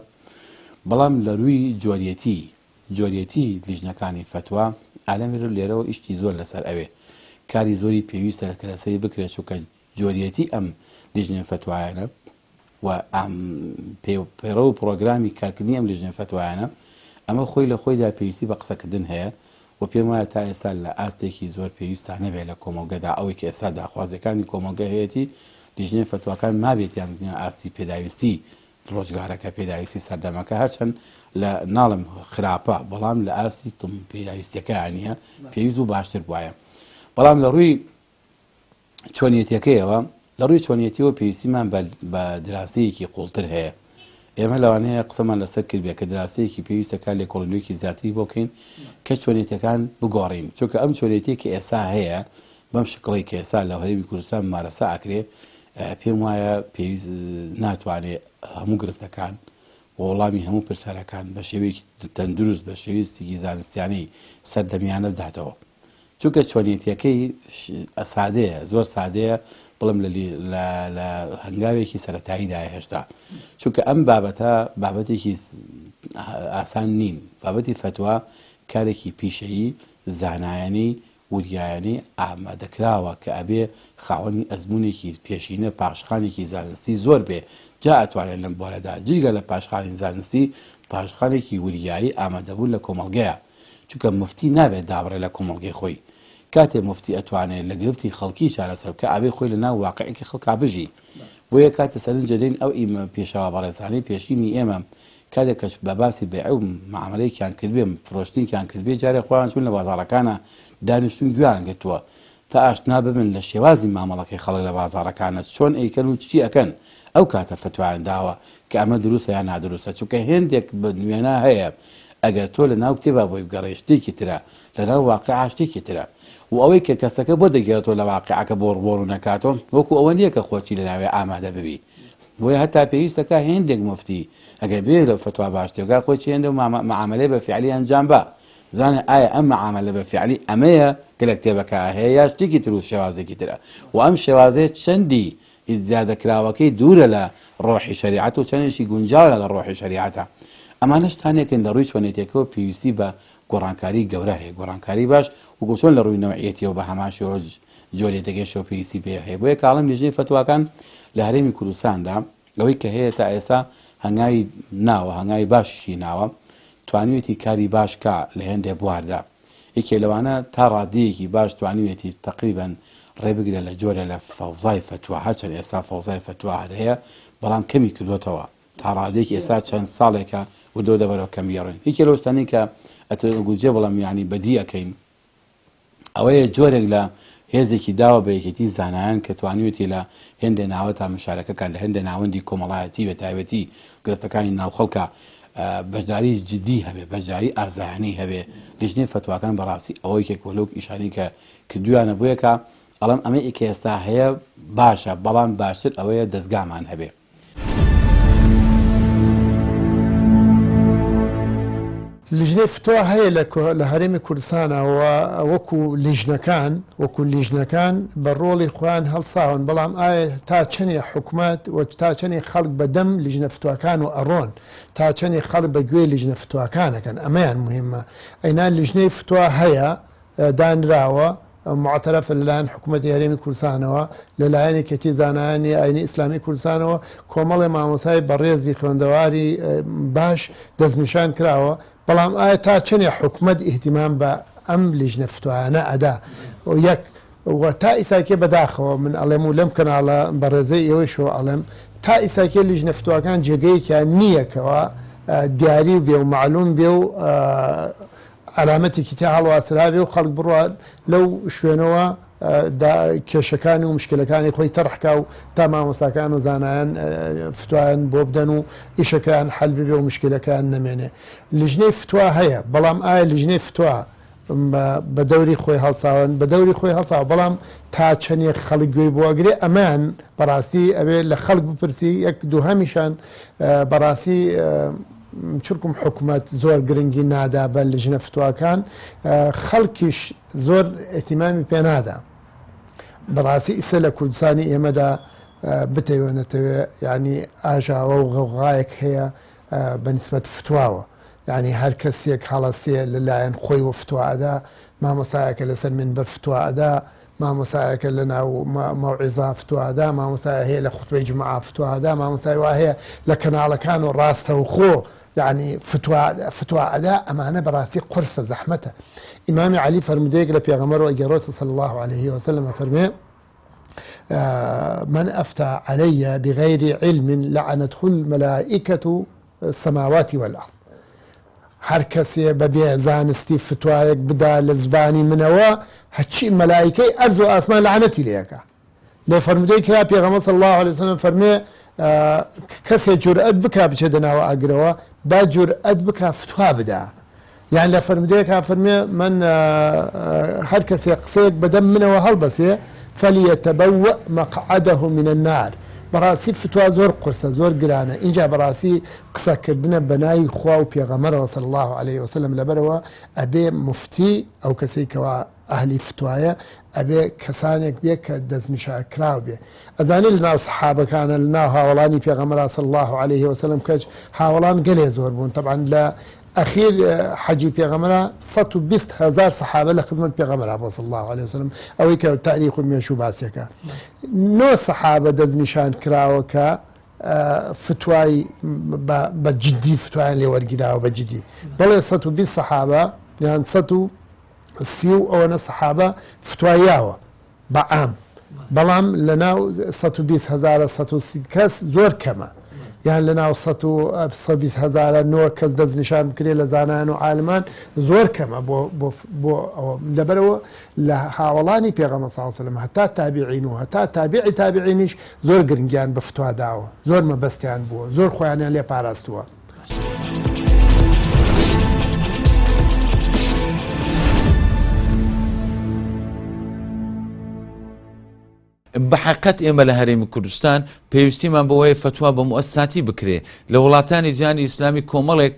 Speaker 4: بەڵام لە ڕووی جۆریەتی لیژنەکانی فتوا ئالەمێر لێرەوە ئیشتی زۆر لەسەر ئەوێ کاری زۆری پێویستە کە لەسەری بکرێت چونکە جۆریەتی ئەم لیژنە فتوایانە و پەیڕە و پرۆگرامی کارکردنی ئەم لیژنە فتوایانە ئەمە خۆی لە خۆیدا پێویستی بە قسەکردن هەیە و پێم وایە تا ئێستا لە ئاستێکی زۆر پێویستە نەبێت لە کۆمەڵگەدا ئەوەی کە ئێستا داخوازەکانی کۆمەڵگە هەیەی لیژنە فتواکان مابێت یان ئاستی پێداویستی ڕۆژگارەکە پێداویستی سەردەمەکە هەرچەند لە ناڵم خراپە بەڵام لە ئاستی تم پێداویستیەکە نیە پێویست و باشتر وایە. بەڵام لە ڕووی چۆنیەتەکەیەوە لە ڕووی چۆنیەتیەوە پێویستیمان بە دراسەیەکی قوڵتر هەیە. ئێمە لەوانەیە قسەمان لەسەر کردبێ کە دراسەیەکی پێویستەکە لێ کۆڵنیویەکی زیاتری بۆ بکەین کە چۆنیەتەکان بگۆڕین، چونکە ئەم چۆنیەتی کە ئێستا هەیە بەم شکڵی کە ئێستا لە هەرێمی کوردستان مارەسا ئاکرێ، پێم وایە پێویست ناتوانێت هەموو گرفتەکان وەڵامی هەموو پرسەرەکان بە شێوەیەکی تەندروست بە شێویستێکی زانستیانەی سەردەمیانە بداتەوە، چونکە چۆنیەتیەکەی سادەیە، زۆر سادەیە، بڵم لە هەنگاوێکی سەرەتاییدایە هێشتا، چونکە ئەم بابەتە بابەتێکی ئاسان نین. بابەتی فتووا کارێکی پیشەیی زانایانی وریایانی ئامادەکراوە کە ئەبێ خاوەنی ئەزمونێکی پێشینە پاشخانێکی زانستی زۆر بێ جا ئەتوانێت لەم بۆرەدا جگە لە پاشخانی زانستی پاشخانێکی وریایی ئامادەبوون لە کۆمەڵگەیە، چونکە مفتی نابێت دابڕێ لە کۆمەڵگەی خۆی. کاتێ مفتی ئەتوانێت لە گرفتی خەڵکی چارەسەر بکە ئەبێ خۆی لە ناو واقعێکی خەڵکا بژی. بۆیە کاتە سەرنجە دێن ئەو ئیمە پێشەوا بەڕێزانەی پێشینی ئێمە کاتێک کەس بە باسی بێع و معاملەیەکیان کردبێ فرۆشتنیان کردبێ جارێ خۆیان چوون لە بازاڕەکانە دانیشتون گویان گرتووە تا ئاشنا ببن لە شێوازی مامەڵەکەی خەڵک لە بازاڕەکانە چۆن ئەیکەن و چی ئەکەن. ئەو کاتە فتوایان داوە کە ئەمە دروستە یان نادروستە، چونکە هێندێک بە نوێنە هەیە ئەگەر تۆ لە ناو کتێبە بۆی بگەڕێ شتێکی ترە لە ناو واقعا شتێکی ترە، و ئەوەی کە کەسەکە بۆ دەگێرێتەوە لە واقعەکە بۆ ڕبۆڕ و نەکاتەوە وەکو ئەوە نییە کە خۆچی لە ناوێ ئامادە ببی. بۆیە هەتا پێویستەکە هێندێک مفتی ئەگەر بێ لە فتوا باشتێگا خۆی هێندە معاملەی بە فعلی ئەنجام بە زانە ئایا ئەم معاملە بە فعلی ئەمەیە کە لە کتێبەکە هەیە یا شتێکی تر و شێوازێکی ترە، و ئەم شێوازەیە چەندی زیادەکراوەکەی دوورە لە ڕۆحی شریعەت و چەندێکی گونجاو لە ڕۆحی شریعەتە. ئەمانە شتانێکن لە ڕووی چۆنێتێکەوە پێویستی بە گۆڕانکاری گەورە هەیە، گۆڕانکاری باش وەکو چۆن لە ڕووی نەوعیەتیەوە بە هەماشەوە جۆرێتەکەشەوە پێویستی پێ هەیە. بۆیە کاڵم لێژنەی فتواکان لە هەرێمی کوردستاندا ئەوەی کە هەیە تا ئێستا هەنگاوی ناوە، هەنگاوی باشیشی ناوە، توانیوێتی کاری باشکە لە هێندێ بواردا. یەکێ لەوانە تا ڕادەیەکی باش توانیوێتی تقریبەن ڕێبگرە لە جۆرە لە فەوزای فتوا، هەرچەند ئێستا فەوزای فتوا هەیە بەڵام کەمی کردوێتەوە تا ڕادەیەکی ئێستا چەند ساڵێکە و دۆ دەبەرەوە کەمیێڕن. یەکێ لەوەستانی کە ئەتەگوجێ بەڵام یانی بەدی ئەەکەین ئەوەیە جۆرێک لە هێزێکی داوە بە یەکێتی زانایان کە توانیوێتی لە هێندێ ناوە تا مشارەکەکان لە هێندە ناوەندی کۆمەڵایەتی بە تایبەتی گرفتەکانی ناوخەڵکە بەشداری جدی هەبێ، بەشداری ئازاهانی هەبێ. لیژنەی فتواکان بەڕاستی ئەوەی کە کۆلۆک ئیشانی کە کردویانە بووە کە ئەڵم ئەمە ئیکە ئێستا هەیە باشە، بەڵام باشتر ئەوەیە دەستگامان هەبێ.
Speaker 5: لیژنەی فتوا هەیە لە هەرێمی کوردستانەوە وەکو لیژنەکان بە ڕۆڵی خۆیان هەڵساون، بەڵام ئایا تا چەندێ حکوومەت و تا چەندێ خەڵک بەدەم لیژنە فتواکان و ئەڕۆن، تا چەندێ خەڵک بە گوێ لیژنە فتواکانەکەن، ئەمەیان مهمە. ئەینا لیژنەی فتوا هەیە دانراوە معتەرەفە لەلایەن حکوومەتی هەرێمی کوردستانەوە، لەلایەن یەکێتی زانایانی ئاینی ئیسلامی کوردستانەوە کۆمەڵی مامۆسای بەڕێزی خوێندەواری باش دەستنیشان کراوە، بەڵام ئایا تا چەندێ حکوومەت ئیهتیمام بە ئەم لیژنە فتوایانە ئەدا. یەک و تا ئیساکێ بەداخەوە من ئەڵێم و لەم کەناڵە بەڕێزەی ئێوەیشەوە ئەڵێم تا ئیساکێ لیژنە فتواکان جێگەیەکیان نییەکەوە دیاری و بێ و معلوم بێ و علامەتێکی تا هەڵواسرا بێ و خەڵک بڕوە لەو شوێنەوە کێشەکانی و مشکلەکانی خۆی تەڕحکا و تا مامۆساکان و زانایان فتوایان بۆ بدەن و ئیشەکان حەل ببێ و مشکلەکان نەمێنێ. لیژنەی فتوا هەیە، بەڵام ئایا لیژنەی فتوا بە دەوری خۆی هەڵساون، بە دەوری خۆی هەڵساوە، بەڵام تا چەندێک خەڵک گوێی بۆ ئەگرێ ئەمان بەڕاستی ئەوێ لە خەڵک بپرسی یەک دوو هەمیشان بەڕاستی چرکم حکوومەت زۆر گرنگی نادا بە لیژنە فتواکان، خەڵکیش زۆر ئەتیمامی پێ نادا. بەڕاستی ئیسە لە کوردستانی ئێمەدا بتەوێنێتەوێ ینی ئاژاوە و غەوغایەک هەیە بەنسبەت فتواوە، ینی هەر کەسێک هەڵەسێ لەلایەن خۆی و فتوادا، مامۆسایەکە لەسەر منبەر فتوادا، مامۆسایەکە لە ناو مەوعیزا فتوادا، مامۆسای هەیە لە خوتبەی جومعە فتوادا، مامۆسای وا هەیە لە کەناڵەکان و ڕاستەوخۆ یعنی فتوادا. ئەمانە بەڕاستی قورسە زەحمەتە. ئیمامی عەلی فەرمودەیەک لە پێغەمبەرەوە ئەگەڕێتە صلی الله عليه وسلم فەرمێ من أفتى علي بغير علم لعنته الملائكة السماوات والأرض. هەر کەسێ بەبێ زانستی فتوایەک بدا لە زبانی منەوە هەچی مەلایکەی ئەرز و ئاسمان لعنەتی لێەکە. لێ فەرمودەی کرا پێغەمبەر صلی الله عليه وسلم فەرمێ کەسێک جورئەت بکا بچێتە ناو ئاگرەوە با جورئەت بکا فتوا بدا یان لە فەرمودەیەکا فەرمێ من هەر کەسێک قسەیەک بەدەم منەوە هەڵبەسێ فەلیەتەبەوە مەقعەدەه من النار بەڕاستی فتوا زۆر قورسە زۆر گرانە اینجا بەڕاستی قسەکردنە بەناوی خوا و پێغەمبەرەوە صلی الله عليه وسلم لەبەرەوە ئەبێ مفتی ئەو کەسەی کەوا ئەهلی فتوایە ئەبێ کەسانێک بێ کە دەستنیشانکراو بێ ئەزانێت لە ناو سەحابەکانە لە ناو هاوڵانی پێغەمبەر صلی الله عليه وسلم کەچ هاوڵان گەلێ زۆر بوون طبعا لە أخير حجي بيغمرة 120,000 صحابة لخدمة بيغمرة صلى الله عليه وسلم أو هيك تاريخ من شو باسيكا نو صحابة دز نشان كراوكا فتواي بجدي فتواي اللي ورقناه بجدي بل 120 صحابة يعني 130 أو أنا صحابة فتواياوه بعام بلام لنا 120,000 130 كاس زور كما يعني لنا 120,000 نوع كز دز نشان بكري لزانان وعالمان زور كما بو لبرو لحاولاني بيغمبر صلى الله عليه وسلم حتى تابعين وحتى تابعينيش زور گرنگيان بفتوا داو زور مبستيان بو زور خوانيان لي پاراستوا
Speaker 2: بحقت ئێمە لە هەرێمی کوردستان پێویستیمان بەوەی فتوا بە مؤسساتی بکرێ لە وڵاتانی جیهانی ئیسلامی کۆمەڵێک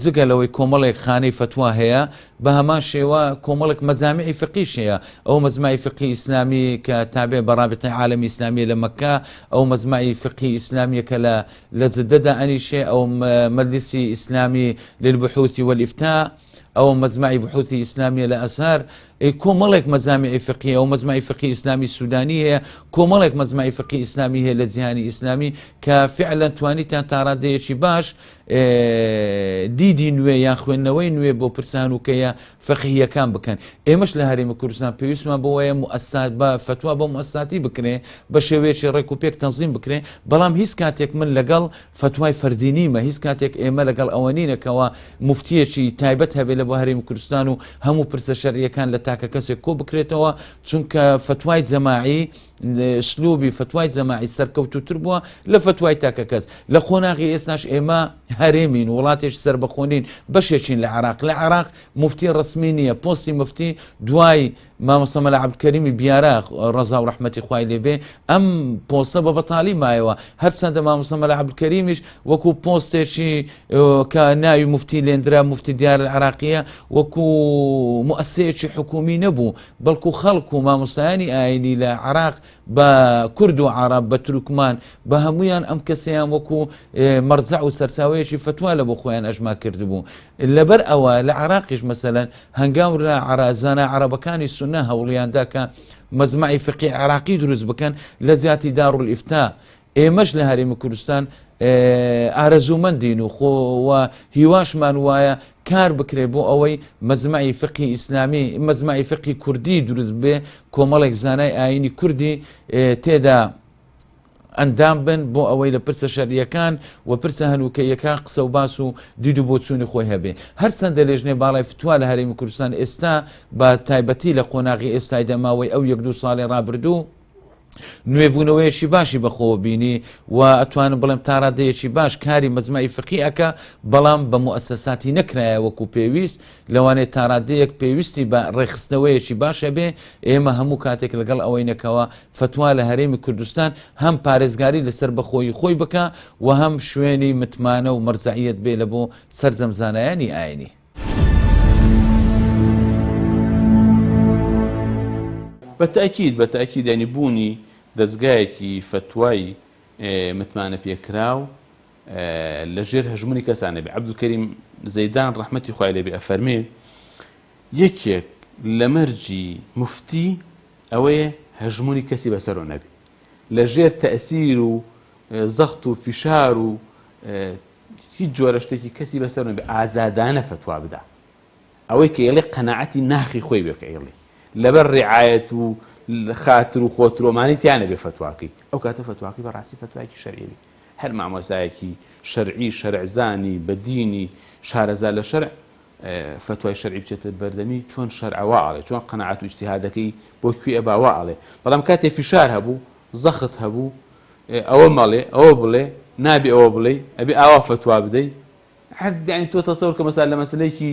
Speaker 2: جگە لەوەی کۆمەڵێک خانەی فتوا هەیە بە هەمان شێوە کۆمەڵێک مەجامعی فقیش هەیە ئەو مەجمعی فقی ئیسلامی کە تابع بە رابطەی عالەمی ئیسلامیە لە مەککە ئەو مەجمعی فقی ئیسلامیە کە لە جدەدا ئەنیشێ ئەو مەجلیسی ئیسلامی للبحوث والإفتاء أو مجمع بحوثي إسلامية لأزهر كومالك مجامع فقهية أو مجمع فقهي إسلامي السوداني هي كومالك مجمع فقهي إسلامي هي لزياني إسلامي كفعلا توانيتان تارادي شي باش دیدی نوێ یان خوێندنەوەی نوێ بۆ پرسان و کەیە فەقیهیەکان بکەن ئێمەش لە هەرێمی کوردستان پێویستمان بەوەیە مؤسسات بە فتوا بە مؤسساتی بکرێ بە شێوەیەکی ڕێک و پێک تەنزیم بکرێ بەڵام هیچ کاتێک من لەگەڵ فتوای فەردی نیمە هیچ کاتێک ئێمە لەگەڵ ئەوە نینەکەوە مفتیەکی تایبەت هەبێت لە بۆ هەرێمی کوردستان و هەموو پرسە شەرعیەکان لە تاکە کەسێک کۆ بکرێتەوە چونکە فتوای جەماعی سلوبی فتوای جەماعی سەرکەوتووتر بووە لە فتوای تاکە کەس لە خۆناغی ئێستاش ئێمە هەرێمین وڵاتێک سربەخۆنین بەشێکین لە عراق مفتی ڕسمی نییە پۆستی مفتی دوای مامۆستا مەلا عەبدولکەریمی بیارە ڕەزا و ڕەحمەتی خوای لێبێ ئەم پۆستە بە بەتاڵی مایەوە هەرچەندە مامۆستا مەلا عەبدولکەریمیش وەکو پۆستێکی کە ناوی مفتی لێندرا مفتی دیارە العراقیە وەکو مؤسسەیەکی حکومی نەبوو بەڵکو خەڵک و مامۆستایانی ئاینی لە عراق بە کورد و عرب بە تورکمان بە هەمویان ئەم کەسەیان وەکو مەرجع و سەرچاوەیەکی فتوا لە بۆ خۆیان ئەژما کردبوو لەبەر ئەوە لە عراقیش مەسەلەن هەنگاو زانە عەرەبەکانی سونە هەوڵیاندا کە مەجمەعی فقی عراقی دروست بکەن لە جیاتی دارولئیفتا ئێمەش لە هەرێمی کوردستان ئارەزوومەندین و خۆوە هیواشمان وایە کار بکرێ بۆ ئەوەی مەجمەعی فقی ئیسلامی مەجمەعی فقی کوردی دروست بێ کۆمەڵێک زانای ئاینی کوردی تێدا ئەندام بن بۆ ئەوەی لە پرسە شەرعیەکان و پرسە هەنووکەیەکان قسە و باس و دید و بۆچوونی خۆی هەبێ هەرچەندە لێژنێ باڵای فتوا لە هەرێمی کوردستان ئێستا بە تایبەتی لە قۆناغی ئێستای دەماوەی ئەو 1-2 ساڵی ڕابردوو نوێبوونەوەیەکی باشی بەخۆوە بینی و ئەتوانم بڵێم تاڕادەیەکی باش کاری مەجمەعی فقی ئەکە بەڵام بە مؤسساتی نەکرایە وەکو پێویست لەوانێت تاڕادەیەک پێویستی بە ڕێخستنەوەیەکی باشە بێ ئێمە هەموو کاتێک لەگەڵ ئەوەی نەکەوە فتوا لە هەرێمی کوردستان هەم پارێزگاری لەسەر بەخۆی خۆی بکە و هەم شوێنی متمانە و مەرجعیەت بێ لە بۆ سەرجەم زانایانی ئاینی
Speaker 3: بەتەکید ینی بوونی دەستگایەکی فتوای متمانە پێکراو لەژێر هەژمونی کەسانە بێ عەبدولکەریم زەیدان ڕەحمەتی خوای لێبێ ئەفەرمێ یەکێک لە مەرجی مفتی ئەوەیە هەژمونی کەسی بەسەرۆ نەبێ لەژێر تەئسیر و زەخت و فیشار و هیچ جۆرە شتێکی کەسی بەسەر نەبێ ئازادانە فتوا بدا ئەوەی کە ئێڵێ قەناعەتی ناخی خۆی بێ کە ئێڵێ لەبەر ڕێعایەت و خاتر و خۆترۆمانی تیانە بێ فتواکەی ئەو کاتە فتواکەی بەڕاستی فتوایەکی شەرعی بێ هەر مامۆسایەکی شەرعی شەرعزانی بەدینی شارەزا لە شەرع فتوای شەرعی بچێتە بەردەمی چۆن شەرعەوە ئاڵێ چۆن قەناعەت و ئیجتیهادەکەی بۆ کوێ ئەباوە ئاڵێ بەڵام کاتێ فیشار هەبوو زەخت هەبوو ئەوە مەڵێ ئەوە بڵێ نابێ ئەوە بڵێ ئەبێ ئاوا فتوا بدەی حدیان تۆ تەسەور کە مەسال لە مەسلەیەکی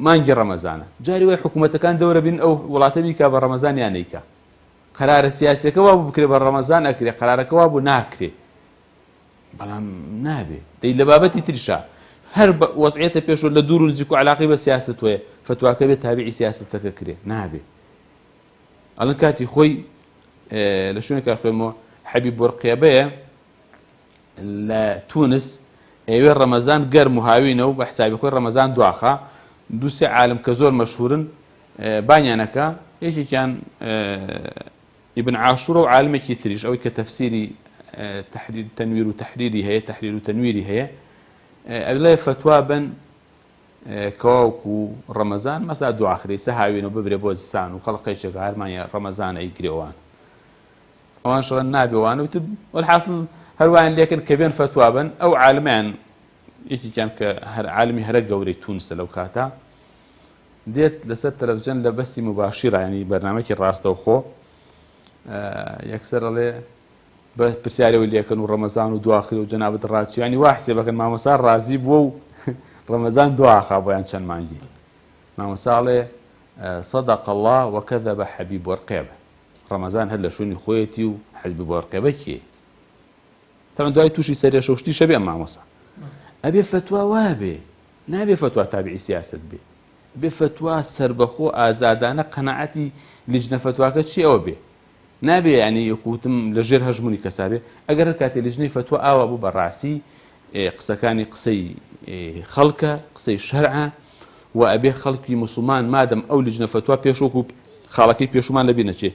Speaker 3: مانگی ڕەمەزانە جاری وای حکوومەتەکان دەورە بین ئەو وڵاتە بیکا بە ڕەمەزان یان نەیکا قەرارە سیاسیەکە وا بوو بکرێ بە ڕەمەزان ئەکرێ قەرارەکە وا بوو ناکرێ بەڵام نابێ دەی لە بابەتی تریشا هەر وەزعیەتە پێشۆ لە دوور و نزیک و علاقی بە سیاست وەیە فتواکە بێت تابعی سیاستەکە کرێ نابێ ئەڵەن کاتی خۆی لە شوێنێکا خوێنمەوە حەبیب بۆرقێبەیە لە تونس ئێوێ ڕەمەزان گەرم و هاوینەوە بە حسابی خۆی ڕەمەزان دواخە دووسێ عالم کە زۆر مەشهورن بانیانەکە یەکێکیان ئیبن عاشوڕە و عالمێکی تریش ئەوەی کە تەفسیری تەنویر و تەحریری هەیە تەحریر و تەنویری هەیە ئەلێ فتوا بن کەواوکو ڕەمەزان مەسا دواخری سە هاوینەوە ببرێ بۆ زستان و خەڵقێکێک هەرمانە ڕەمەزان ئەیگرێوان ئەوان شڵەن نابێوان وت والحاصل هەروایان لێکن کە بێن فتوا بن ئەو عالمیان یەکێکیان کە هەر عالمی هەرە گەورەی تونسە لەو کاتە دێت لەسەر تەلەڤیزیۆن لە بەستی مباشیرە ینی بەرنامەیەکی ڕاستەوخۆ یەکسەر ئەڵێ بە پرسیارەوەی لێکن و ڕەمەزان و دواخری و جەنابەت ڕاچیانی وا حسێبەکەن مامۆسا ڕازی بووە و ڕەمەزان دواخا بۆیان چەند مانگی مامۆسا ئەڵێ صدق الله وكذب حبيب بۆرقێبە ڕەمەزان هەر لە شوێنی خۆیەتی و حەزبی بۆرقێبە کێ تەمەن دوای تووشی سەرێ شەوشتی شەبێ مامۆسا ئەبێ فتوا وابێ نابێ فتوا تابعی سیاست بێ بێ فتوا سربەخۆ ئازادانە قەنەعەتی لیجنە فتواکە چی ئەوە بێ نابێ ینی یەکوتم لە ژێر هەژمونی کەسابێ ئەگەر هەر کاتێ لیژنەی فتوا ئاوا بوو بەڕاستی قسەکانی قسەی خەڵکە قسەی شەرعە و ئەبێ خەڵکی موسڵمان مادەم ئەو لیژنە فتوا پێشوەکو خاڵەکەی پێشومان لەبیر نەچێ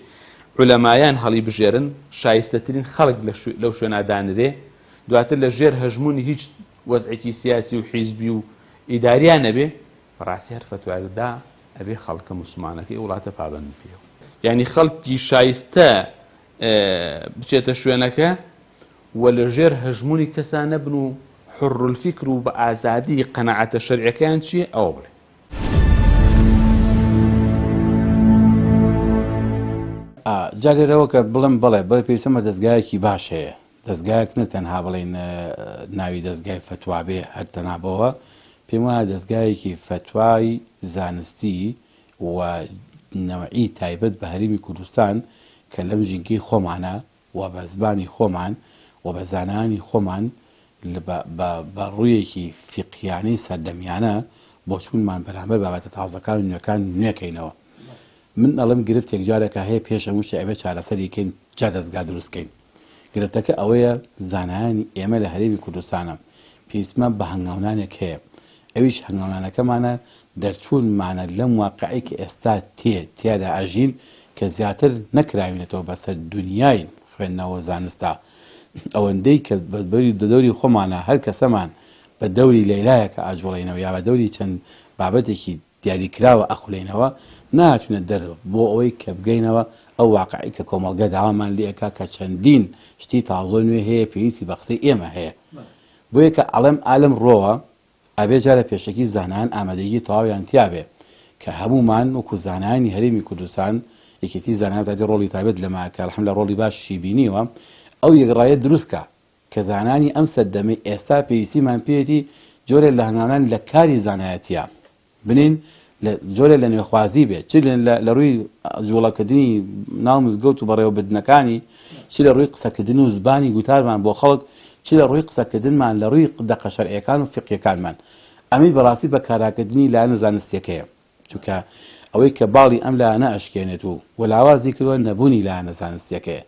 Speaker 3: عولەمایان هەڵی بژێرن شایستەترین خەڵک لەو شوێنە دانرێ دواتر لە ژێر هەژمونی هیچ وەزعێکی سیاسی و حیزبی و ئیداریان نەبێ بەڕاستی هەر فتوایدا ئەبێ خەڵکە موسڵمانەکەی وڵاتە پابەند پێوە یعنی خەڵکی شایستە بچێتە شوێنەکە و لە ژێر هەژمونی کەسان نەبن و حڕ الفیکر و بە ئازادی قەنەعەتە شەرعیەکەیان چییە ئەوە بڵێ
Speaker 4: جارێرەوە کە بڵم بڵێ بڵێ پێویستمە دەستگایەکی باش هەیە دەستگایەک نە تەنها بڵێن ناوی دەستگای فتوا بێ هەر تەنابەوە پێم وایە دەستگایەکی فتوای زانستی و نەوەعی تایبەت بە هەرێمی کوردستان کە لەم ژینگەی خۆمانە و بە زبانی خۆمان و بە زانانی خۆمان بە ڕوویەکی فیقیانەی سەردەمیانە بۆ چوونمان بەرامبەر بابەتە تازەکان و نوێەکان نوێکەینەوە من ئەڵم گرفتێک جارێکە هەیە پێش هەموو شتێ ئەبێ چارەسەریکەین جا دەستگا دروستکەین گرفتەکە ئەوەیە زانایانی ئێمە لە هەرێمی کوردستانە پێویستمان بە هەنگاونانێک هەیە ئەویش هەنگاونانەکەمانە دەرچوونمانە لەم واقعی کە ئێستا تێدا ئاژین کە زیاتر نەکراوینێتەوە بەسەر دنیای خوێندنەوە زانستا ئەوەندەی کە بەدەوری دەوری خۆمانە هەر کەسەمان بە دەوری لەیلایەکە ئاجوڵینەوە یا بە دەوری چەند بابەتێکی دیاریکراوە ئەخولێنەوە ناتوانێت دەرەوە بۆ ئەوەی کە بگەینەوە ئەو واقعی کە کۆمەڵگە داوامان لێکا کە چەندین شتی تازۆ نوێ هەیە پێویستی بە قسەی ئێمە هەیە بۆ یە کە ئەڵم ڕۆوە ئەبێ جارە پێشەکی زانان ئامادەگی تەواویان تیابێ کە هەمومان وەکو زانانی هەرێمی کوردستان یەکێتی زانان دادی ڕۆڵی تایبەت لەماکە الحەمدوللا ڕۆڵی باشی بینیوە ئەو یەکڕایەت دروستکە کە زانانی ئەم سەردەمەی ئێستا پێویستیمان پێێتی جۆرێک لە هەنگاونان لە کاری زانایەتیە بنین جۆرێک لە نوێخوازی بێت چ لە ڕووی جوڵەکردنی ناو مزگەوت و بەڕێوەبردنەکانی چ لە ڕووی قسەکردن و زبانی گوتارمان بۆ خەڵک چ لە ڕووی قسەکردنمان لە ڕووی دەقە شەرعیەکان و فقیەکانمان ئەمەی بەڕاستی بە کاراکردنی لایەنە زانستیەکەیە چونکە ئەوەی کە باڵی ئەم لایەنە ئەشکێنێت و وەلاوازی کردووە نەبوونی لایەنە زانستیەکەیە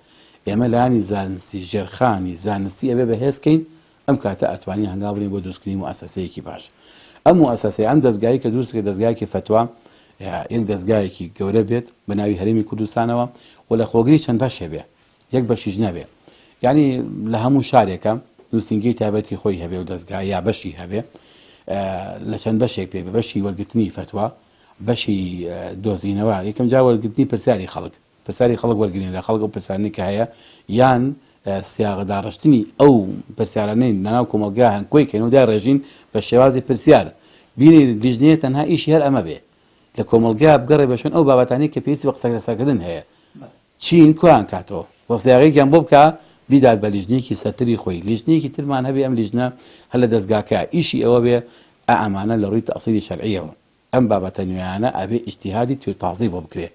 Speaker 4: ئێمە لایەنی زانستی ژێرخانی زانستی ئەبێ بەهێزکەین ئەم کاتە ئەتوانی هەنگاو بڵین بۆ دروستکردنی موسەسەیەکی باش ئەم موسەسەی ئەم دەستگایی کە دروستکرد دەستگایەکی فتوا یەک دەستگایەکی گەورە بێت بە ناوی هەرێمی کوردستانەوە و لە خۆگری چەند بەشێ بێ یەک بەشیش نەبێ یعنی لە هەموو شارێکە نووسنگی تایبەتی خۆی هەبێ و دەستگای یا بەشی هەبێ لە چەند بەشێک پێ بەشی وەرگرتنی فتوا بەشی دۆزینەوە یەکەم جا وەرگرتنی پرسیاری خەڵک وەرگرین لە خەڵک و پرسیارنی کە هەیە یان سیاغداڕشتنی ئەو پرسیارانەی ناو کۆمەلگا هەنگکۆی کەنەوەدا ڕێژین بە شێوازی پرسیار بینی لیژنەیە تەنها ئیشی هەر ئەمە بێ لە کۆمەلگا بگەڕێ بە شوێن ئەو بابەتانەی کە پێویستی بە قسەکردن هەیە چین کویان کاتەوە وەسیاغێکیان بۆ بکە بیدات بە لیژنێکی سەتری خۆی لیژنێکی ترمان هەبێ ئەم لیژنە هەر لە دەستگاکە ئیشی ئەوە بێ ئەمانە لە ڕووی تەسیری شەرعیەوە ئەم بابەتە نوێیانە ئەبێ ئیجتیهادی توێ تازی بۆ بکرێ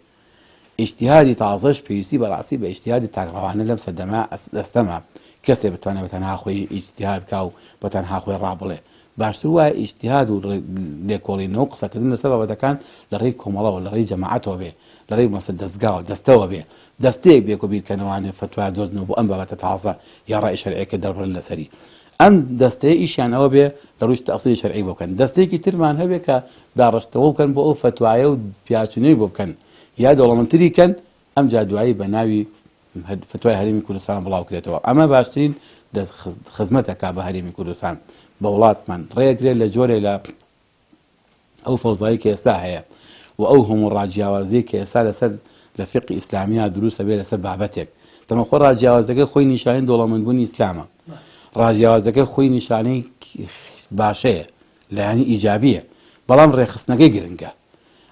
Speaker 4: ئیجتیهادی تازەش پێویستی بەڕاستی بە ئیجتیهادی تاکڕەوانە لەم سەردەما دەستەما کەسێ بتوانێت بەتەنها خۆی ئیجتیهاد کا و بەتەنها خۆی ڕابڵێ باشتر وایە ئیجتیهاد و لێکۆڵینەوە قسەکردن لەسەر بابەتەکان لە ڕێی کۆمەڵەوە لە ڕێی جەماعەتەوە بێ لە ڕێی مەسەر دەستگاوە دەستەوە بێ دەستەیەک بێ کۆ بیرکەنەوانێ فتوای دۆزنەوە بۆ ئەم بابەتە تازە یا ڕای شەرعیەکە دەڕبن لەسەری ئەم دەستەیە ئیشیان ئەوە بێ لە ڕووی تەسیری شەرعی بۆ بکەن دەستەیەکی ترمان هەبێ کە داڕشتەوە بکەن بۆ ئەو فتوایە و پیاچونەی بۆ بکەن یا دەوڵەمەندتری کەن ئەم جا دوایی بە ناوی فتوای هەرێمی کوردستان بڵاو کرێتەوە ئەمە باشترین خزمەتەکە بە هەرێمی کوردستان بە وڵاتمان ڕێگرێت لە جۆرێ لە ئەو فەوزایی کە ئێستا هەیە و ئەو هەموو ڕاجیاوازی کە ئێستا لەسەر لە فقی ئیسلامیا دروستە بێ لەسەر بابەتێک تەمەخۆ ڕاجیاوازەکە خۆی نیشانەی دەوڵەمەندبوونی ئیسلامە ڕاجیاوازەکە خۆی نیشانەی باشەیە لایەنی ئیجابیە بەڵام ڕێخستنەکەی گرنگە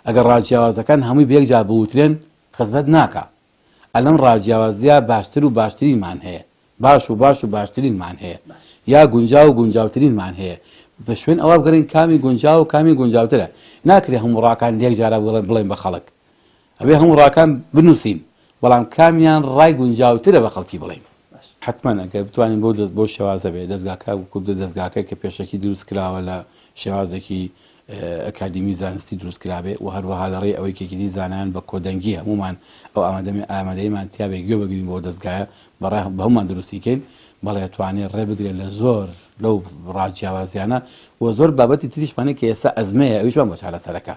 Speaker 4: ئەگەر ڕاجیاوازەکان هەمووی بەیەکجا بوترێن خزمەت ناکە ئەلەم ڕاجیاوازیە باشتر و باشترینمان هەیە باش و باشترینمان هەیە یا گونجاو و گونجاوترینمان هەیە بە شوێن ئەوە بگەڕین کامی گونجاو و کامی گونجاوترە ناکرێ هەموو ڕاکان یەک جارە بڵێن بە خەڵک ئەبێ هەموو ڕاکان بنووسین بەڵام کامیان ڕای گونجاوترە بە خەڵکی بڵێن حتمما ئەگەر بتوانین بۆ شێوازە بێ دەستگاکە و کوبدە دەستگاکە کە پێشەکی دروست کراوە لە شێوازێکی ئەکادیمی زانستی دروست کرابێ و هەروەها لە ڕێی ئەوەی کێکی زانایان بە کۆدەنگی هەمومان ئەو ئامادەیمان تیاابێ گوێ بگرین بۆ دەستگایە بەڕای بە هەمومان دروستیکەین بەڵێ توانێت ڕێ بگرێت لە زۆر لەو ڕاجیاوازیانە و زۆر بابەتی تریشمانێک کە ئێستا ئەزمەیە ئەویشمان بۆ چارەسەرەکە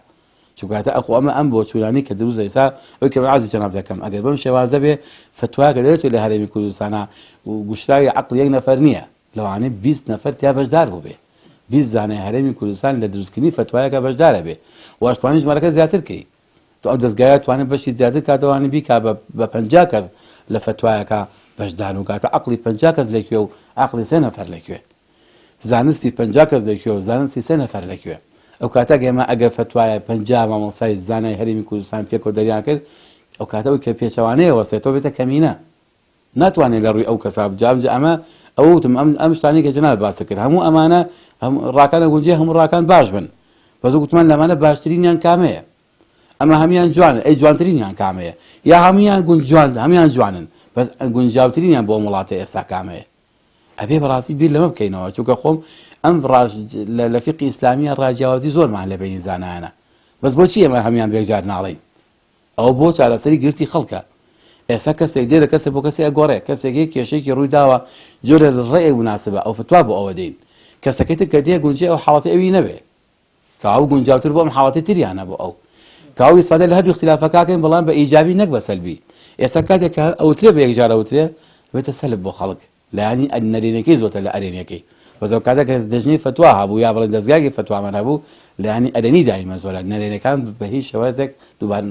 Speaker 4: چونکاتە ئەم بۆ چولانی کە دروست ئێستا ئەوی کە عازی جەناب دەکەم ئەگەر بەم شێوازە بێ فتوایەکە دەرێت لە هەرێمی کوردستانە و گوشراوی عەقڵ یەک نەفەر نییە لەوانەیە 20 نەفەر تیا بەشدار بوو بێ 20 زانای هەرێمی کوردستان لە دروستکردنی فتوایەکە بەشدارە بێ و ئەشتوانی ژمارەکە زیاتر کەی تو ئەو دەستگایە توانێت بەشی زیاتر کاتەوانی بیکا بە 50 کەس لە فتوایەکە بەشدار و کاتە عەقڵی 50 کەس لەکوێ و عەقڵی 3 نەفەر لەکوێ زانستی 50 کەس لەکوێ و زانستی 3 نەفەر لەکوێ ئەو کاتە ئێمە ئەگەر فتوایە 50 مامۆستای زانای هەرێمی کوردستان پێکۆ دەریان کرد ئەو کاتەوە کە پێچەوانەیە وەسێتەوە بێتە کەمینە ناتوانێت لە ڕووی ئەو کەسا بجامجە ئەمە ئەوتم ئەم شتانی کە جەناب باس کرد هەموو ئەمانە ڕاکانە گونجێ هەموو ڕاکان باش بن بەزە گوتمان لەمانە باشترینیان کامەیە ئەمە هەمیان جوانن ئەی جوانترینیان کامەیە یا هەمویان هەمیان جوانن بەس گونجاوترینیان بۆ وڵاتە ئێستا کامەیە ئەبێ بەڕاستی بیر لەمە بکەینەوە چونکە خۆم ئەم لە فقی ئیسلامیە ڕاجیاوازی زۆرمان لە بینی زانایانە بەس بۆچی ئێمە هەمیان بێکجار ناڵێین ئەوە بۆ چارەسەری گرتی خەڵکە ئێستا کەسێک دێرە کەسێک بۆ کەسێک ئەگۆڕێ کەسێکی کێشێکی ڕووی داوە جۆرە ڕێی مناسبە ئەو فتوا بۆ ئەوە دەین کەسەکەیت کە دێ گونجێ ئەو حاڵەتی ئەوی نەبێ کە ئەو گونجاوتر بۆ ئەم حاڵەتی تریانە بۆ ئەو کاوی استفاده لە هەردوو اختلافەکەکەین بەڵام بە ئیجابی نەک بە سەلبی ئێستا کاتێک کە ئەوترێ بە یەکجار ئەوترێ بێتە سەلب بۆ خەڵک لایانی نەرێنەکەی زۆرتر لە ئەرێنەکەی بەزەو کاتێک کە دەژنەی فتوا هەبوو یا بڵێن دەستگاکی فتوامان هەبوو لایانی ئەرێنی دایمە زۆرە نەرێنەکان بە هیچ شێوازێک دووبار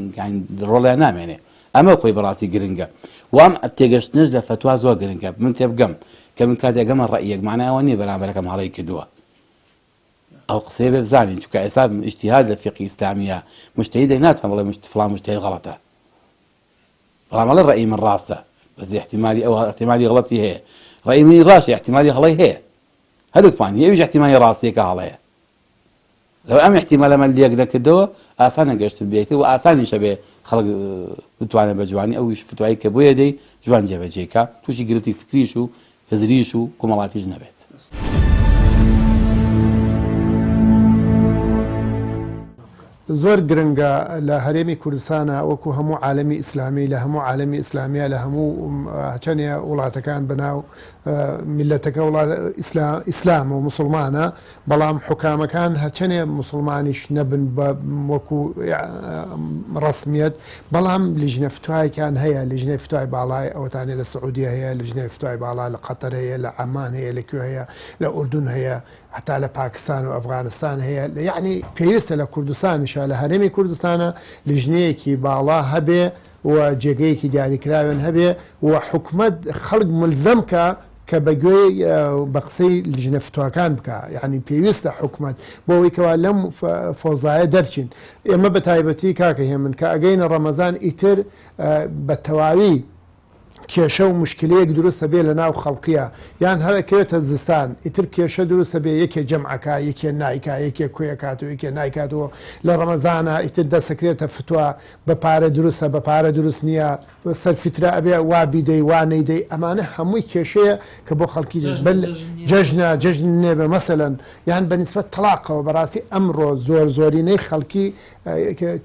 Speaker 4: ڕۆڵیان نامێنێ ئەمە خۆی بەڕاستی گرنگە وام تێگەشتنش لە فتوا زۆر گرنگە من تێبگەم کە من کاتێکگەمە ڕەئیەک مانایەوە نییە بەرامبەرەکەم هەڵەی کردووە ئەو قسەیە بێ بزانین چونکە ئێستا ئیجتیهاد لە فقی ئیسلامیە مجتهیدێک ناتوان بڵێ فڵان مجتهید غەڵەتە بەڵام ئەڵێ ڕەئی من ڕاستە بەس احتیمالی ئەو احتیمالی غەڵەتی هەیە ڕەئی منی ڕاشە احتیمالی هەڵەی هەیە هەردووکمان هەیەویش احتیمالی ڕاستیەکە هەڵەیە لەو ئەم احتیمالە من لێک نەکردەوە ئاسانە گەشتن بێتەوە و ئاسانیشە بێ خەڵک بتوانێت بە جوانی ئەویش فتوایی کە بۆیە دەی جوان جێبەجێکە تووشی گرفتی فکریش و هزریش و کۆمەڵاتیش نەبێت
Speaker 5: زۆر گرنگە لە هەرێمی کوردستانە وەکو هەموو عالەمی ئیسلامی لە هەموو عالەمی ئیسلامیە لە هەموو چەندێ وڵاتەکان بەناو میلەتەکە ئیسلام و مسلمانە بەڵام حکامەکان هەچەنێ مسلمانیش نەبن بە وەکو ڕسمیەت بەڵام لیژنە فتوایەکان هەیە لیژنەی فتوای باڵای ئەوەتانێ لە سعودی هەیە لیژنەی فتوای باڵا لە قەتەر هەیە لە عەمان هەیە لەکوێ هەیە لە ئوردون هەیە حتا لە پاکستان و ئەفغانستان هەیە یعنی پێویستە لە کوردستانیشە لە هەرێمی کوردستانە لیژنەیەکی باڵا هەبێ و جێگەیەکی دیاریکراوێن هەبێ و حکومەت خەڵک ملزەم کە بەگوێی بە قسەی لیژنە فتواکان بکە یعنی پێویستە حکومەت بۆ ئەوەی کەوا لەم فۆزایە دەرچین ئێمە بە تایبەتی کاکە هێمن کە ئەگەینە ڕەمەزان ئیتر بە تەواوی کێشە و مشکلەیەک دروستە بێ لە ناو خەڵقیە یان هەرەکەوێتە زستان ئیتر کێشە دروستە بێ یەکێ جەمعەکە یەکێ نایکا یەکێ کوێکاتەوە یەکێ نایکاتەوە لە ڕەمەزانە ئیتر دەسەکرێتە فتووە بە پارە دروستە بە پارە دروست نییە سەر فترە ئەبێ وا بیدەی وا نەیدەی ئەمانە هەمووی کێشەیە کە بۆ خەڵکی جەژن نێبێ مەسەلەن یان بەنسبەت تەلاقەوە بەڕاستی ئەمڕۆ زۆرینەی خەڵکی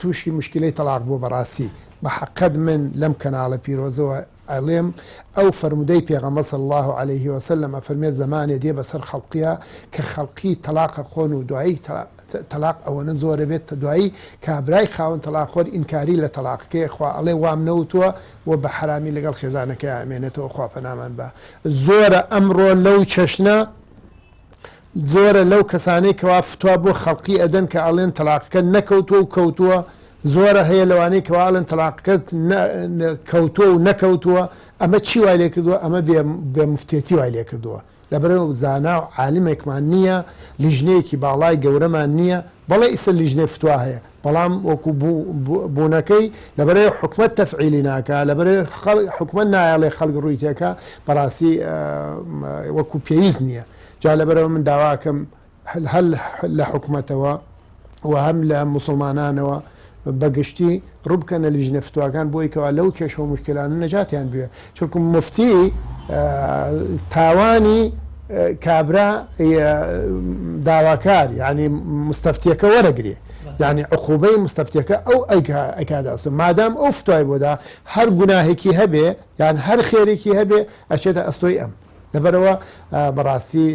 Speaker 5: تووشی مشکلەی تەلاق بۆ بەڕاستی بە حەقەت من لەم کەناڵە پیرۆزەوە ئەڵێم ئەو فرمودەی پێغەمبەر صلی الله عليه وسلم فەرمێ زمانێ دێ بەسەر خەڵقیە کە خەڵقی تەلاقە خۆن و دوایی تەلاق ئەوەنە زۆرە بێت دوایی کابرای خاوەن تەلاقخۆر ئینکاری لە تەلاقەکەی خوا ئەڵێ وام نەوتووە و بە حرامی لەگەڵ خێزانەکەی ئامێنێتەوە خوا پەنامان بە زۆرە ئەمڕۆ لەو چەشنە زۆرە لەو کەسانەی کەوا فتوا بۆ خەڵقی ئەدەن کە ئەڵێن تەلاقەکە نەکەوتووە و کەوتووە زۆرە هەیە لەوانەیە کەواڵن تەلاقەکەت کەوتووە و نەکەوتووە ئەمە چی وای لێ کردووە ئەمە بێ مفتێتی وای لێ کردووە لەبەرەوە زانا و عالمێکمان نییە لیژنەیەکی باڵای گەورەمان نییە بەڵێ ئیسە لیژنەی فتوا هەیە بەڵام وەکو بوونەکەی لەبەرەوە حکومەت تەفعیلی ناکە لەبەرەوە حکومەت نایڵێ خەڵک ڕوویتێکە بەڕاستی وەکو پێویست نییە جا لەبەرەوە من داواکەم هەل لە حکومەتەوە و هەم لە موسڵمانانەوە بەگشتی ڕووبکەنە لیژنە فتواکان بۆی کەوا لەو کێشە و مشکلانە نەجاتیان بوێ چونکە مفتی تاوانی کابرا داواکار یعنی مستەفتیەکە وەرەگرێ یعنی عقوبەی مستەفتیەکە ئەو ئەیکاداسم مادام ئەو فتوای بۆدا هەر گوناهێکی هەبێ یان هەر خێرێکی هەبێ ئەچێتە ئەستۆی ئەم لەبەرەوە بەڕاستی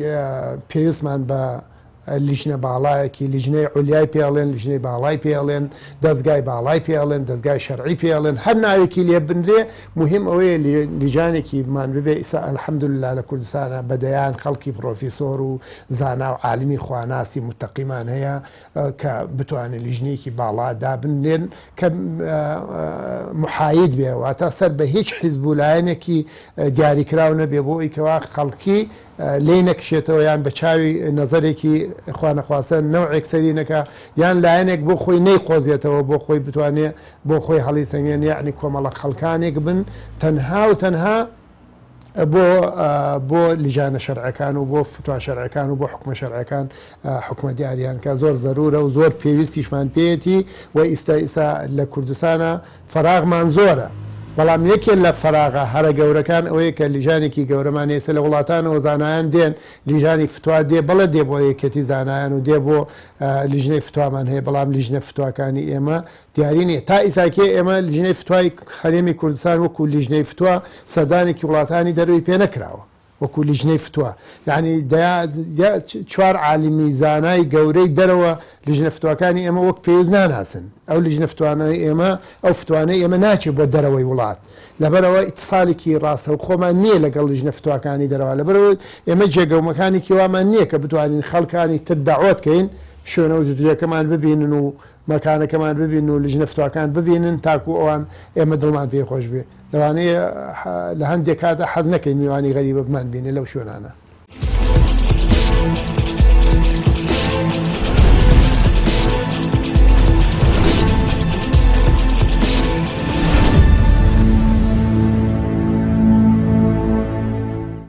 Speaker 5: پێویستمان بە لیژنە باڵایەکی لیژنەی عولیای پێڵێن لیژنەی باڵای پێڵێن دەستگای باڵای پێڵێن دەستگای شەرعی پێڵێن هەر ناوێکی لێ بنرێ مهم ئەوەیە لیژانێکیمان ببێ ئیسا ئەلحەمدوللا لە کوردستانە بەدەیان خەڵکی پرۆفیسۆر و زانا و عالمی خواناسی متەقیمان هەیە کە بتوانێت لیژنەیەکی باڵا دابنێن کە محاید بێواتە سەر بە هیچ حیزبولایەنێکی دیاریکراو نەبێ بۆ ئەوەی خەڵکی لێ نەکشێتەوە یان بە چاوی نەزەرێکی خوانەخواسە نەوعێک سەرینەکە یان لایەنێک بۆ خۆی نەیقۆزیێتەوە بۆ خۆی بتوانێت بۆ خۆی هەڵی سەنگێن یعنی کۆمەڵە خەڵکانێک بن تەنها و تەنها بۆ لیژانە شەرعەکان و بۆ فتوا شەرعەکان و بۆ حکومە شەرعەکان حکومە دیاریان کە زۆر زەرورە و زۆر پێویستیشمان پێیەتی و ئیستا لە کوردستانە فەراغمان زۆرە بەڵام یەکێن لە فەراغە هەرە گەورەکان ئەوەیە کە لیژانێکی گەورەمان ێسە لە وڵاتانەوە زانایان دێن لیژانی فتوا دێ بەڵە دێ بۆ یەکەتی زانایان و دێ بۆ لیژنەی فتوامان هەیە بەڵام لیژنە فتواکانی ئێمە دیاری نیە تا ئیساکێ ئێمە لیژنەی فتوای هەرێمی کوردستان وەکو لیژنەی فتوا سەردانێکی وڵاتانی دەروی پێ نەکراوە وەکو لیژنەی فتووە یعنی چوار عالمی زانای گەورەی دەرەوە لیژنە فتوەکانی ئێمە وەک پێویست ناناسن ئەو لیژنە فتوانەی ئێمە ئەو فتوانەی ئێمە ناچێت بۆ دەرەوەی وڵات لەبەرەوە ئیتصالێکی ڕاستە و خۆمان نییە لەگەڵ لیژنە فتوەکانی دەرەوە لەبەرەوە ئێمە جێگەومەکانی کێوامان نییە کە بتوانین خەڵکانی تر داوەتکەین شوێنە و جوتریەکەمان ببینن و مەکانەکەمان ببین و لیژنە فتوەکان ببینن تاکو ئەوان ئێمە دڵمان پێی خۆش بێ لەوانەیە لە هەندێک کاتە حەز نەکەین میوانی غەریبە بمان بینێ لەو شوێنانە